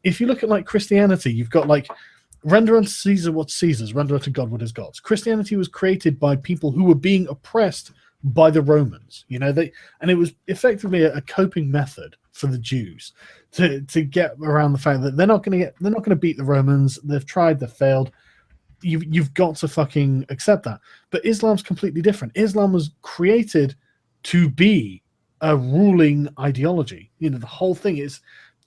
if you look at like Christianity, you've got like, render unto Caesar what's Caesar's, render unto God what is God's. Christianity was created by people who were being oppressed by the Romans. You know, and it was effectively a coping method for the Jews to get around the fact that they're not going to beat the Romans. They've tried, they've failed. You've got to fucking accept that. But Islam's completely different. Islam was created to be a ruling ideology. You know, the whole thing is,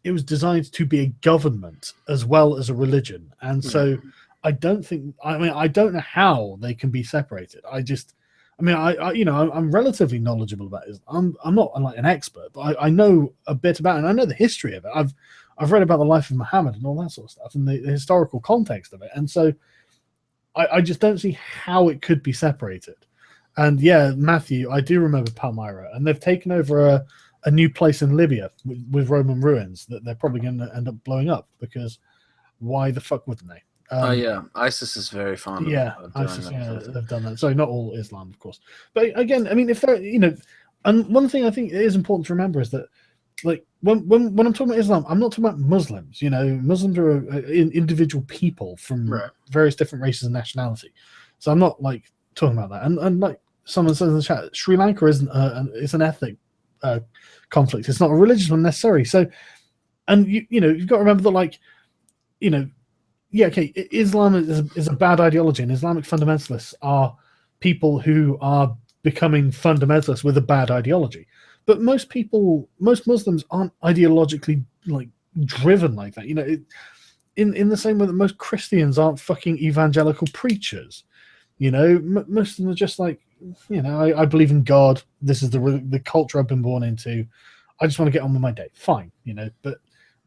it was designed to be a government as well as a religion. And so I don't know how they can be separated. I you know, I'm relatively knowledgeable about it. I'm not like an expert, but I know a bit about it, and I know the history of it. I've read about the life of Muhammad and all that sort of stuff, and the historical context of it. And so I just don't see how it could be separated. And yeah, Matthew, I do remember Palmyra, and they've taken over a new place in Libya with Roman ruins that they're probably going to end up blowing up, because why the fuck wouldn't they? Yeah, ISIS is very fond of ISIS, they've done that. Sorry, not all Islam, of course. But again, I mean, if they're, you know, and one thing I think is important to remember is that like when I'm talking about Islam, I'm not talking about Muslims. You know, Muslims are individual people from various different races and nationality. So I'm not like talking about that. And like someone says in the chat, Sri Lanka isn't it's an ethnic conflict. It's not a religious one necessarily. So, and you know, you've got to remember that, like, you know, yeah, okay, Islam is a bad ideology, and Islamic fundamentalists are people who are becoming fundamentalists with a bad ideology. But most Muslims aren't ideologically like driven like that. You know, in the same way that most Christians aren't fucking evangelical preachers. You know, most of them are just like, you know, I believe in God. This is the culture I've been born into. I just want to get on with my day. Fine, you know. But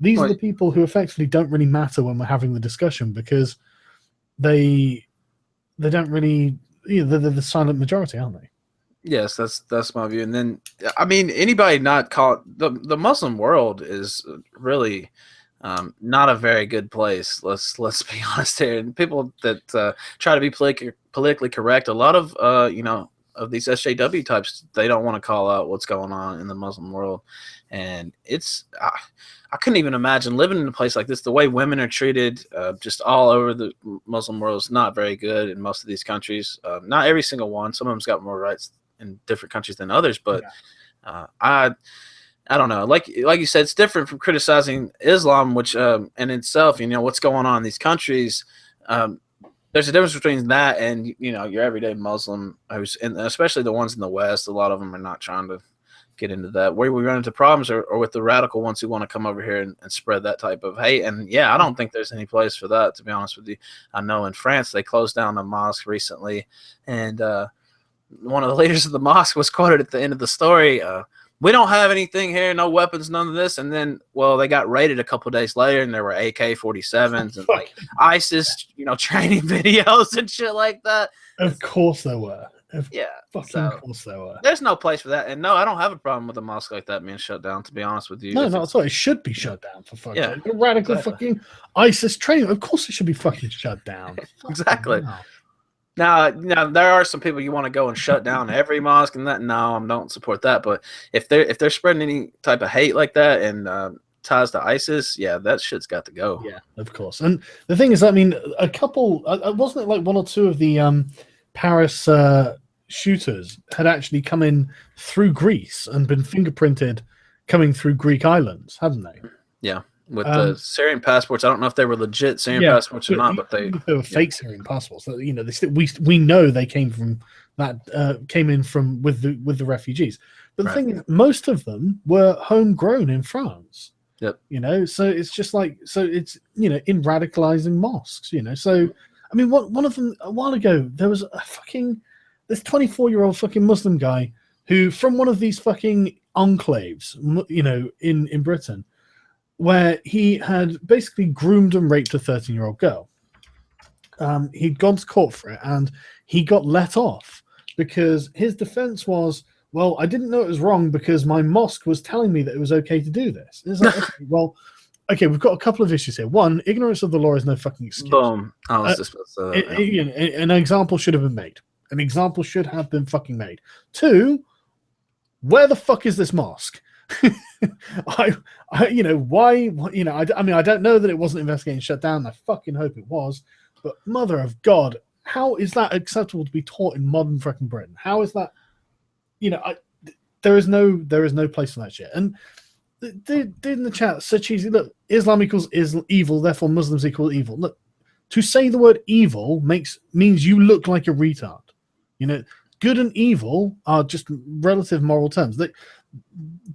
these are the people who effectively don't really matter when we're having the discussion, because they don't really, you know, they're the silent majority, aren't they? Yes, that's my view. And then, I mean, anybody not caught the Muslim world is really not a very good place. Let's be honest here. And people that try to be politically correct, a lot of you know, of these SJW types, they don't want to call out what's going on in the Muslim world, and it's I couldn't even imagine living in a place like this. The way women are treated, just all over the Muslim world, is not very good in most of these countries. Not every single one. Some of them's got more rights in different countries than others, but I don't know. Like you said, it's different from criticizing Islam, which in itself, you know, what's going on in these countries. There's a difference between that and, you know, your everyday Muslim, and especially the ones in the West. A lot of them are not trying to get into that. Where we run into problems are with the radical ones who want to come over here and spread that type of hate. And yeah, I don't think there's any place for that, to be honest with you. I know in France they closed down a mosque recently, and one of the leaders of the mosque was quoted at the end of the story, we don't have anything here, no weapons, none of this. And then, well, they got raided a couple of days later, and there were AK-47s and like ISIS, you know, training videos and shit like that. Of course there were. Of course there were. There's no place for that. And no, I don't have a problem with a mosque like that being shut down, to be honest with you. No, not at all. It should be shut down, for fucking sake. Radical fucking ISIS training. Of course it should be fucking shut down. Exactly. Now, there are some people you want to go and shut down every mosque and that. No, I don't support that. But if they're spreading any type of hate like that and ties to ISIS, yeah, that shit's got to go. Yeah, of course. And the thing is, I mean, a couple, wasn't it like one or two of the Paris shooters had actually come in through Greece and been fingerprinted coming through Greek islands, hadn't they? Yeah. With the Syrian passports, I don't know if they were legit Syrian passports or not, but they were fake Syrian passports. So, you know, we know they came from that came in from with the refugees. But the thing is, most of them were homegrown in France. Yep. You know, so it's just like, so it's, you know, in radicalizing mosques. You know, so I mean, one of them a while ago, there was this 24-year-old fucking Muslim guy who, from one of these fucking enclaves, you know, in Britain, where he had basically groomed and raped a 13-year-old girl. He'd gone to court for it, and he got let off because his defense was, well, I didn't know it was wrong because my mosque was telling me that it was okay to do this. And it's like, okay, well, okay, we've got a couple of issues here. One, ignorance of the law is no fucking excuse. Boom. I was just about to say that, an example should have been made. An example should have been fucking made. Two, where the fuck is this mosque? you know, why, you know, I mean, I don't know that it wasn't investigated and shut down. I fucking hope it was, but mother of God, how is that acceptable to be taught in modern fucking Britain? How is that, you know, there is no place for that shit. And dude in the chat, so cheesy. Look, Islam equals evil, therefore Muslims equal evil. Look, to say the word evil means you look like a retard. You know, good and evil are just relative moral terms.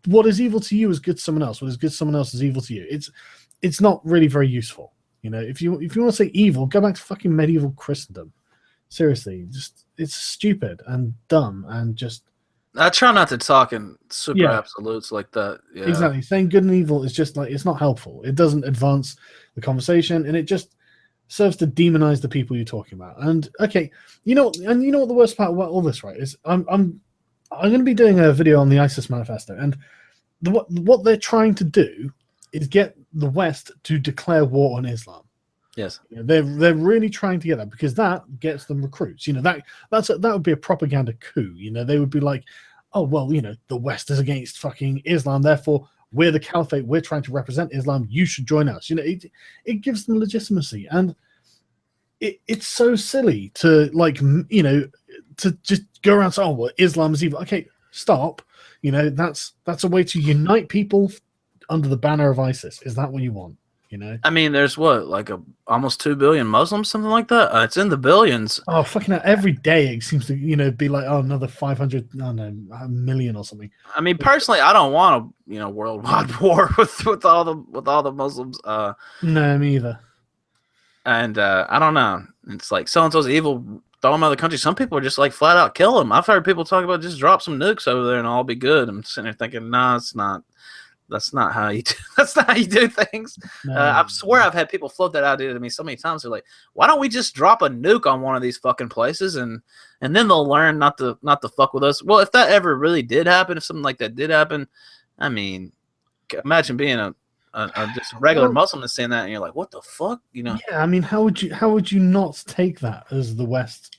What is evil to you is good to someone else. What is good to someone else is evil to you. It's not really very useful. You know, if you want to say evil, go back to fucking medieval Christendom. Seriously, just it's stupid and dumb and just. I try not to talk in super absolutes like that. Yeah. Exactly. Saying good and evil is just like, it's not helpful. It doesn't advance the conversation, and it just serves to demonize the people you're talking about. And okay, you know what the worst part about all this, right, is I'm going to be doing a video on the ISIS manifesto, and what they're trying to do is get the West to declare war on Islam. Yes, you know, they're really trying to get that, because that gets them recruits. You know, that would be a propaganda coup. You know, they would be like, oh well, you know, the West is against fucking Islam, therefore we're the caliphate, we're trying to represent Islam, you should join us. You know, it gives them legitimacy. And it's so silly to, like, you know, to just go around saying, oh, well, Islam is evil. Okay, stop. You know, that's a way to unite people under the banner of ISIS. Is that what you want? You know, I mean, there's what, like almost 2 billion Muslims, something like that. It's in the billions. Oh, fucking hell. Every day it seems to, you know, be like, oh, another 500, no, a million or something. I mean, personally, I don't want a, you know, worldwide war with all the Muslims. No, me either. And I don't know. It's like so and so's evil. Throw them out of the country. Some people are just like flat out kill them. I've heard people talk about just drop some nukes over there and all be good. I'm sitting there thinking, nah, it's not. That's not how you do. That's not how you do things. No. I swear I've had people float that idea to me so many times. They're like, "Why don't we just drop a nuke on one of these fucking places and then they'll learn not to fuck with us?" Well, if that ever really did happen, if something like that did happen, I mean, imagine being a just a regular Muslim and saying that, and you're like, "What the fuck?" You know? Yeah, I mean, how would you not take that as the West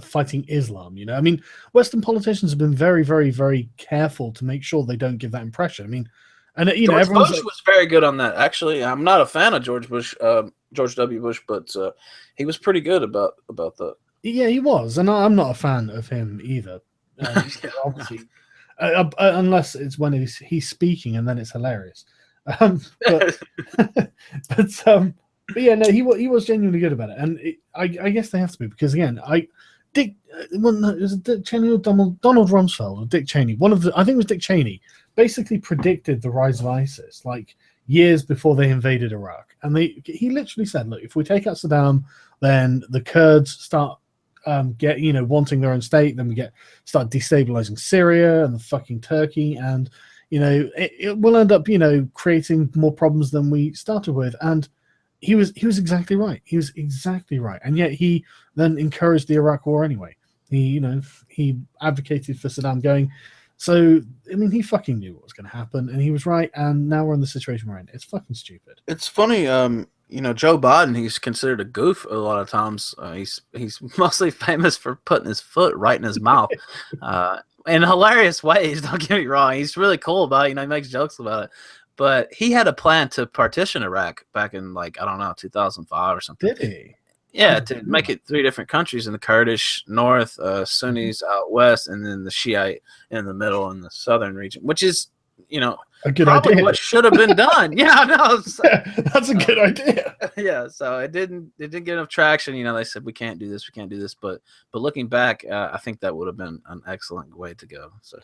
fighting Islam? You know, I mean, Western politicians have been very, very, very careful to make sure they don't give that impression. I mean. And you know, George Bush was very good on that. Actually, I'm not a fan of George W. Bush, but he was pretty good about that. Yeah, he was, and I'm not a fan of him either. Obviously, unless it's when he's speaking, and then it's hilarious. But yeah, no, he was genuinely good about it, and I guess they have to be, because again, Dick Cheney or Donald Rumsfeld or Dick Cheney, I think it was Dick Cheney, basically predicted the rise of ISIS like years before they invaded Iraq. And he literally said, look, if we take out Saddam, then the Kurds start wanting their own state, then we start destabilizing Syria and the fucking Turkey, and you know, it will end up, you know, creating more problems than we started with. And he was exactly right. He was exactly right. And yet he then encouraged the Iraq war anyway. He advocated for Saddam going. So, I mean, he fucking knew what was going to happen, and he was right, and now we're in the situation we're in. It's fucking stupid. It's funny, you know, Joe Biden, he's considered a goof a lot of times. He's mostly famous for putting his foot right in his mouth in hilarious ways, don't get me wrong. He's really cool about it. You know, he makes jokes about it. But he had a plan to partition Iraq back in, like, I don't know, 2005 or something. Did he? Yeah, to make it 3 different countries, in the Kurdish north, Sunnis out west, and then the Shiite in the middle and the southern region, which is, you know, a good probably idea. what should have been done. Yeah, I know. So, that's a good idea. Yeah, so it didn't get enough traction. You know, they said we can't do this, but looking back, I think that would have been an excellent way to go. So,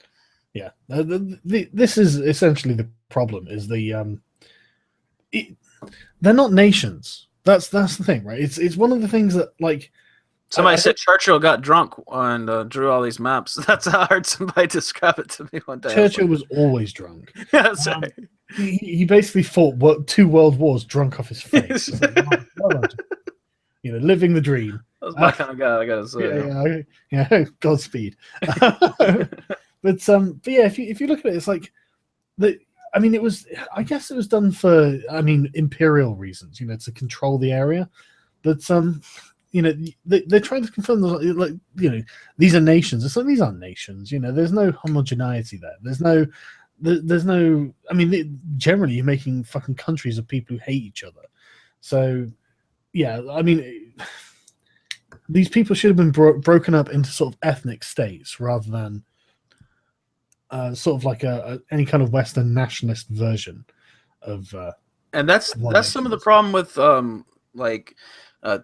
yeah, this is essentially the problem. Is they're not nations. That's the thing, right? It's one of the things that, like, somebody said Churchill got drunk and drew all these maps. That's how I heard somebody describe it to me one day. Churchill was always drunk. Yeah, he basically fought 2 world wars drunk off his face. You know, living the dream. That was my kind of guy, I gotta say. Yeah, Godspeed. But yeah, if you look at it, it's like I mean, I guess it was done for, I mean, imperial reasons, you know, to control the area. But, you know, they're trying to confirm, like, you know, these are nations. It's like, these aren't nations, you know, there's no homogeneity there. There's no, I mean, generally you're making fucking countries of people who hate each other. So, yeah, I mean, these people should have been broken up into sort of ethnic states rather than sort of like any kind of Western nationalist version of. And that's some of the problem with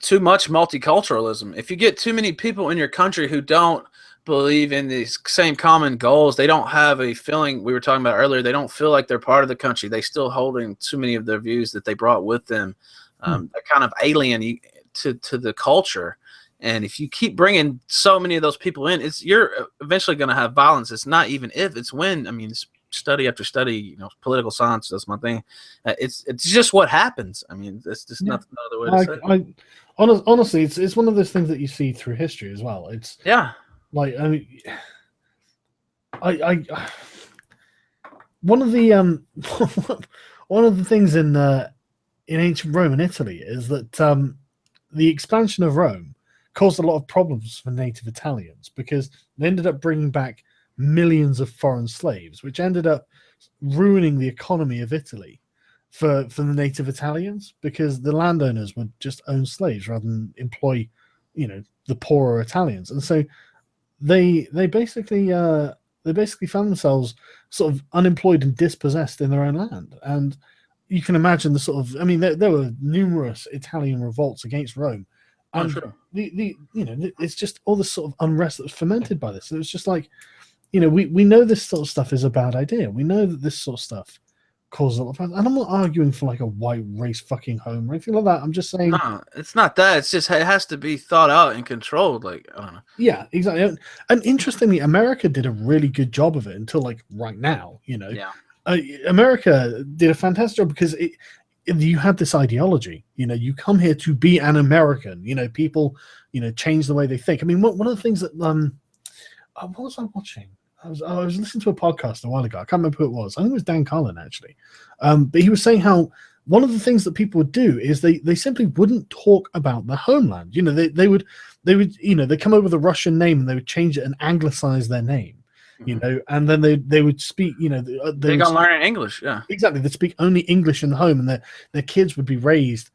too much multiculturalism. If you get too many people in your country who don't believe in these same common goals, they don't have a feeling, we were talking about earlier, they don't feel like they're part of the country. They still holding too many of their views that they brought with them. They're kind of alien to the culture. And if you keep bringing so many of those people in, you're eventually going to have violence. It's not even if, it's when. I mean, it's study after study, you know, political science, that's my thing. It's just what happens. I mean, it's just not another way to say it. Honestly, it's one of those things that you see through history as well. It's like, I mean, I one of the things in ancient Rome and Italy is that the expansion of Rome caused a lot of problems for native Italians, because they ended up bringing back millions of foreign slaves, which ended up ruining the economy of Italy for the native Italians, because the landowners would just own slaves rather than employ, the poorer Italians. And so they basically found themselves sort of unemployed and dispossessed in their own land. And you can imagine the sort of, I mean, there were numerous Italian revolts against Rome, and sure. It's just all this sort of unrest that was fermented by this. It was just like, we know this sort of stuff is a bad idea. We know that this sort of stuff causes a lot of problems. And I'm not arguing for like a white race fucking home or anything like that. I'm just saying, no, it's not that. It's just, it has to be thought out and controlled. Like, I don't know. Yeah, exactly. And interestingly, America did a really good job of it until like right now. Yeah. America did a fantastic job because you had this ideology. You come here to be an American. People, change the way they think. I mean, one of the things that what was I watching? I was listening to a podcast a while ago. I can't remember who it was. I think it was Dan Carlin, actually. But he was saying how one of the things that people would do is they simply wouldn't talk about their homeland. They would they come up with a Russian name and they would change it and anglicize their name. And then they would speak. They're gonna learn in English. Yeah, exactly. They speak only English in the home, and their kids would be raised,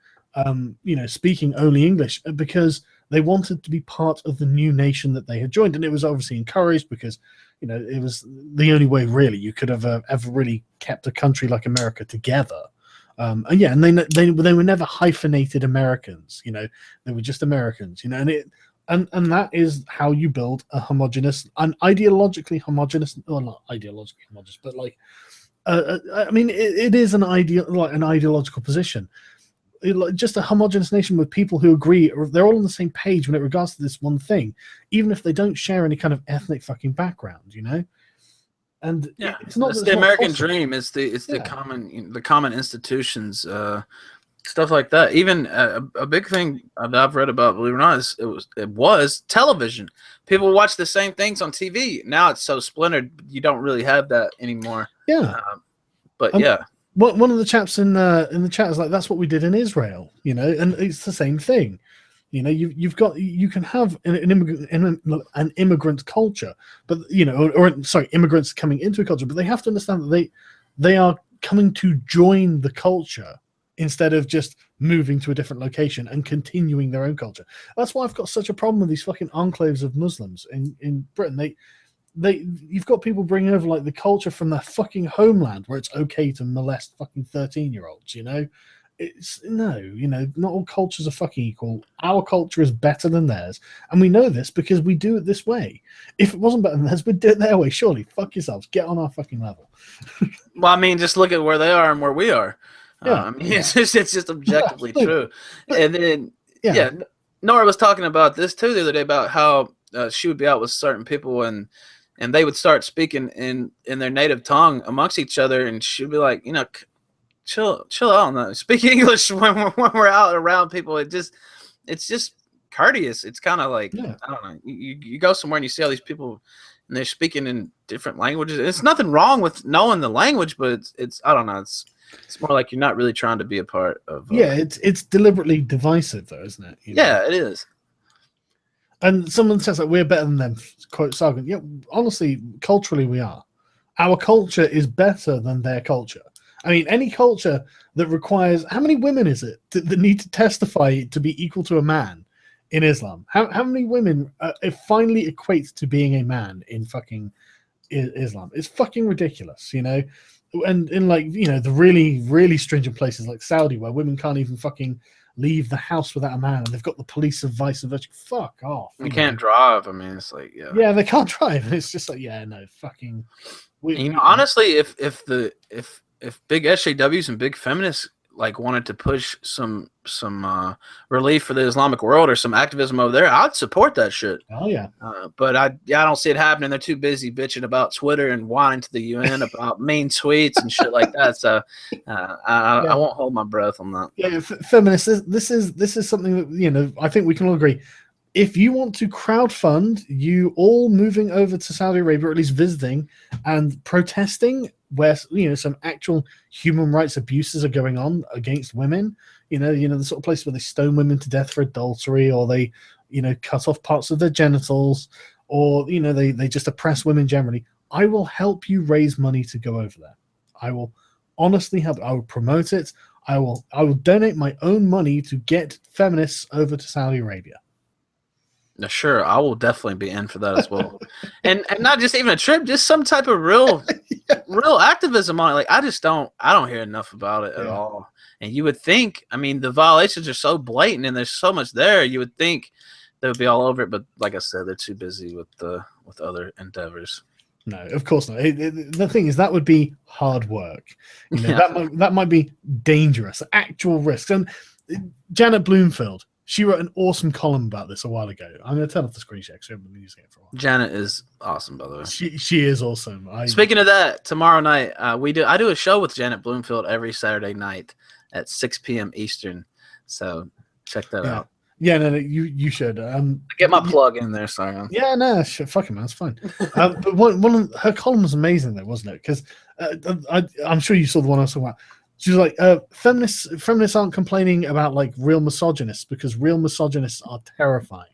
speaking only English because they wanted to be part of the new nation that they had joined. And it was obviously encouraged because, it was the only way really you could have ever really kept a country like America together. And they were never hyphenated Americans, they were just Americans, and that is how you build a homogenous, an ideologically homogenous, or not ideologically homogenous, but like, I mean, it is an ideological position. Just a homogenous nation with people who agree, or they're all on the same page when it regards to this one thing, even if they don't share any kind of ethnic fucking background, And yeah, it's not the American dream. It's the common institutions, stuff like that. Even a big thing that I've read about, believe it or not, it was television. People watch the same things on TV. Now it's so splintered, you don't really have that anymore. Yeah, but yeah. One of the chaps in the chat is like, that's what we did in Israel, and it's the same thing. You can have an immigrant culture, but immigrants coming into a culture, but they have to understand that they are coming to join the culture instead of just moving to a different location and continuing their own culture. That's why I've got such a problem with these fucking enclaves of Muslims in Britain. You've got people bringing over like the culture from their fucking homeland where it's okay to molest fucking 13-year-olds, It's not all cultures are fucking equal. Our culture is better than theirs, and we know this because we do it this way. If it wasn't better than theirs, we'd do it their way. Surely, fuck yourselves. Get on our fucking level. Well, I mean, just look at where they are and where we are. Yeah, it's just objectively true. And then, Nora was talking about this too the other day about how she would be out with certain people and they would start speaking in their native tongue amongst each other, and she'd be like, chill out. No, speak English when we're out around people. It's just courteous. It's kind of like, I don't know. You go somewhere and you see all these people and they're speaking in different languages. It's nothing wrong with knowing the language, but it's I don't know. It's more like you're not really trying to be a part of. It's deliberately divisive, though, isn't it? Yeah, it is. And someone says that we're better than them, quote Sargon. Yeah, honestly, culturally we are. Our culture is better than their culture. I mean, any culture that requires, how many women is it that need to testify to be equal to a man in Islam? How many women it finally equates to being a man in fucking Islam? It's fucking ridiculous, And in the really, really stringent places like Saudi, where women can't even fucking leave the house without a man, and they've got the police of vice and virtue. Fuck off. They can't drive. I mean, it's like, yeah, they can't drive. And it's just like, fucking. Honestly, if big SJWs and big feminists like wanted to push some relief for the Islamic world or some activism over there, I'd support that shit. Oh yeah. But I don't see it happening. They're too busy bitching about Twitter and whining to the UN about mean tweets and shit like that. So I won't hold my breath on that. Yeah, feminists. This is something that I think we can all agree. If you want to crowdfund you all moving over to Saudi Arabia, or at least visiting and protesting where some actual human rights abuses are going on against women, the sort of place where they stone women to death for adultery, or they cut off parts of their genitals, or they just oppress women generally, I will help you raise money to go over there. I will honestly help. I will promote it. I will donate my own money to get feminists over to Saudi Arabia. No, sure, I will definitely be in for that as well. and not just even a trip, just some type of real activism on it. Like I don't hear enough about it at all. And you would think, I mean, the violations are so blatant and there's so much there, you would think they would be all over it, but like I said, they're too busy with other endeavors. No, of course not. The thing is, that would be hard work. That might be dangerous, actual risks. And Janet Bloomfield, she wrote an awesome column about this a while ago. I'm going to turn off the screen share because I've been using it for a while. Janet is awesome, by the way. She is awesome. Speaking of that, tomorrow night I do a show with Janet Bloomfield every Saturday night at 6 p.m. Eastern. So check that out. Yeah, no, you should. Get my plug in there, Sargon. Yeah, no, fuck it, man, it's fine. But one of her column was amazing, though, wasn't it? Because I'm sure you saw the one I was talking about. She was like, feminists aren't complaining about like real misogynists because real misogynists are terrifying.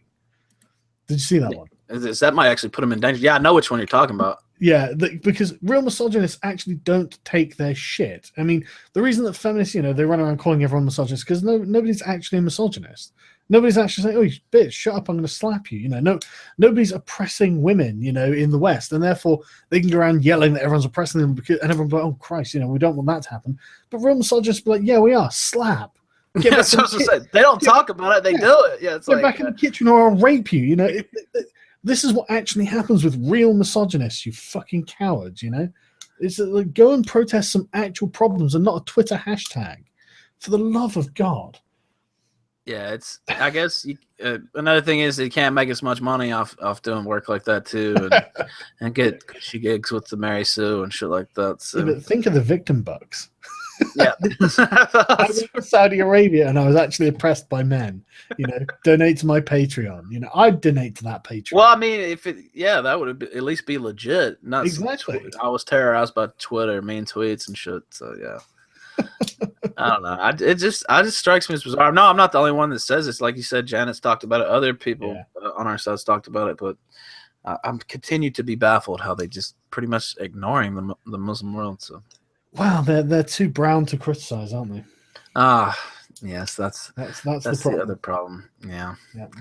Did you see that one? That might actually put them in danger. Yeah, I know which one you're talking about. Yeah, because real misogynists actually don't take their shit. I mean, the reason that feminists, they run around calling everyone misogynist because nobody's actually a misogynist. Nobody's actually saying, "Oh, you bitch, shut up! I'm going to slap you." Nobody's oppressing women, in the West, and therefore they can go around yelling that everyone's oppressing them and everyone's like, "Oh Christ, we don't want that to happen." But real misogynists be like, "Yeah, we are. Slap." Yeah, so they don't talk about it; they do it. Yeah, it's get back in the kitchen or I'll rape you. This is what actually happens with real misogynists. You fucking cowards. It's like go and protest some actual problems and not a Twitter hashtag. For the love of God. Yeah, I guess another thing is you can't make as much money off doing work like that too, and get cushy gigs with the Mary Sue and shit like that. So. Yeah, but think of the victim bucks. Yeah, I was in Saudi Arabia and I was actually oppressed by men. Donate to my Patreon. I'd donate to that Patreon. Well, I mean, that would at least be legit. Not exactly. I was terrorized by Twitter, mean tweets and shit. So yeah. I don't know. It just strikes me as bizarre. No, I'm not the only one that says this. Like you said, Janet's talked about it. Other people on our side's talked about it, but I'm continued to be baffled how they just pretty much ignoring the Muslim world. So, wow, they're too brown to criticize, aren't they? Yes, that's the other problem. Yeah,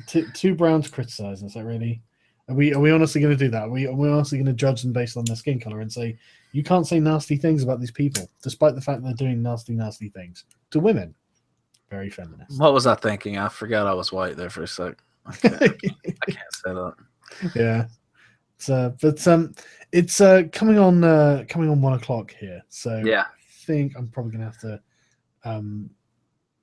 too brown to criticize. Is that really? Are we honestly going to do that? Are we honestly going to judge them based on their skin color and say you can't say nasty things about these people, despite the fact they're doing nasty to women? Very feminist. What was I thinking? I forgot I was white there for a sec. I can't say that. Yeah, it's coming on 1 o'clock here. So yeah, I think I'm probably going to have to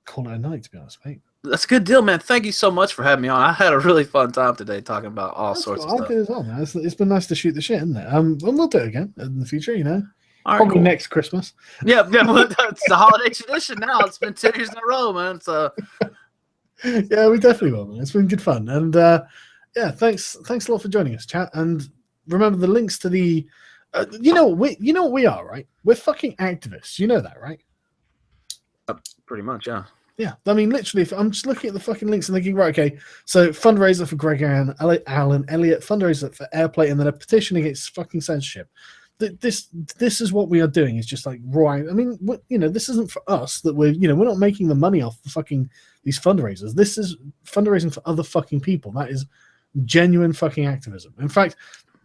call it a night. To be honest, mate. That's a good deal, man. Thank you so much for having me on. I had a really fun time today talking about all sorts of stuff. Good as well, man. It's been nice to shoot the shit, isn't it? And we'll do it again in the future, All probably right, cool. Next Christmas. Yeah, it's the holiday tradition now. It's been 2 years in a row, man. So yeah, we definitely will, man. It's been good fun, and thanks a lot for joining us, chat. And remember the links to the, what we are, right? We're fucking activists. You know that, right? pretty much, yeah. Yeah, I mean, literally, if I'm just looking at the fucking links and thinking, right, okay, so fundraiser for Gregory and Alan Elliott, fundraiser for Airplay, and then a petition against fucking censorship. This is what we are doing. It's just like raw. I mean, this isn't for us that we're not making the money off the fucking these fundraisers. This is fundraising for other fucking people. That is genuine fucking activism. In fact,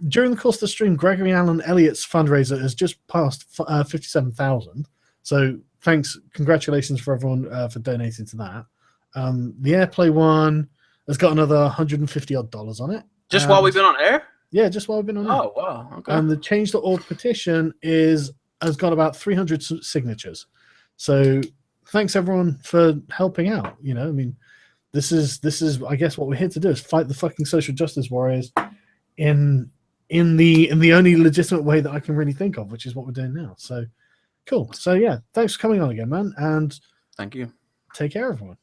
during the course of the stream, Gregory Alan Elliott's fundraiser has just passed 57,000. So congratulations for everyone for donating to that. The Airplay one has got another $150 odd on it. Just while we've been on air? Yeah, just while we've been on air. Oh, wow. Okay. And the Change.org petition has got about 300 signatures. So thanks everyone for helping out. I mean, this is I guess what we're here to do is fight the fucking social justice warriors in the only legitimate way that I can really think of, which is what we're doing now. So cool. So yeah, thanks for coming on again, man, and thank you. Take care, everyone.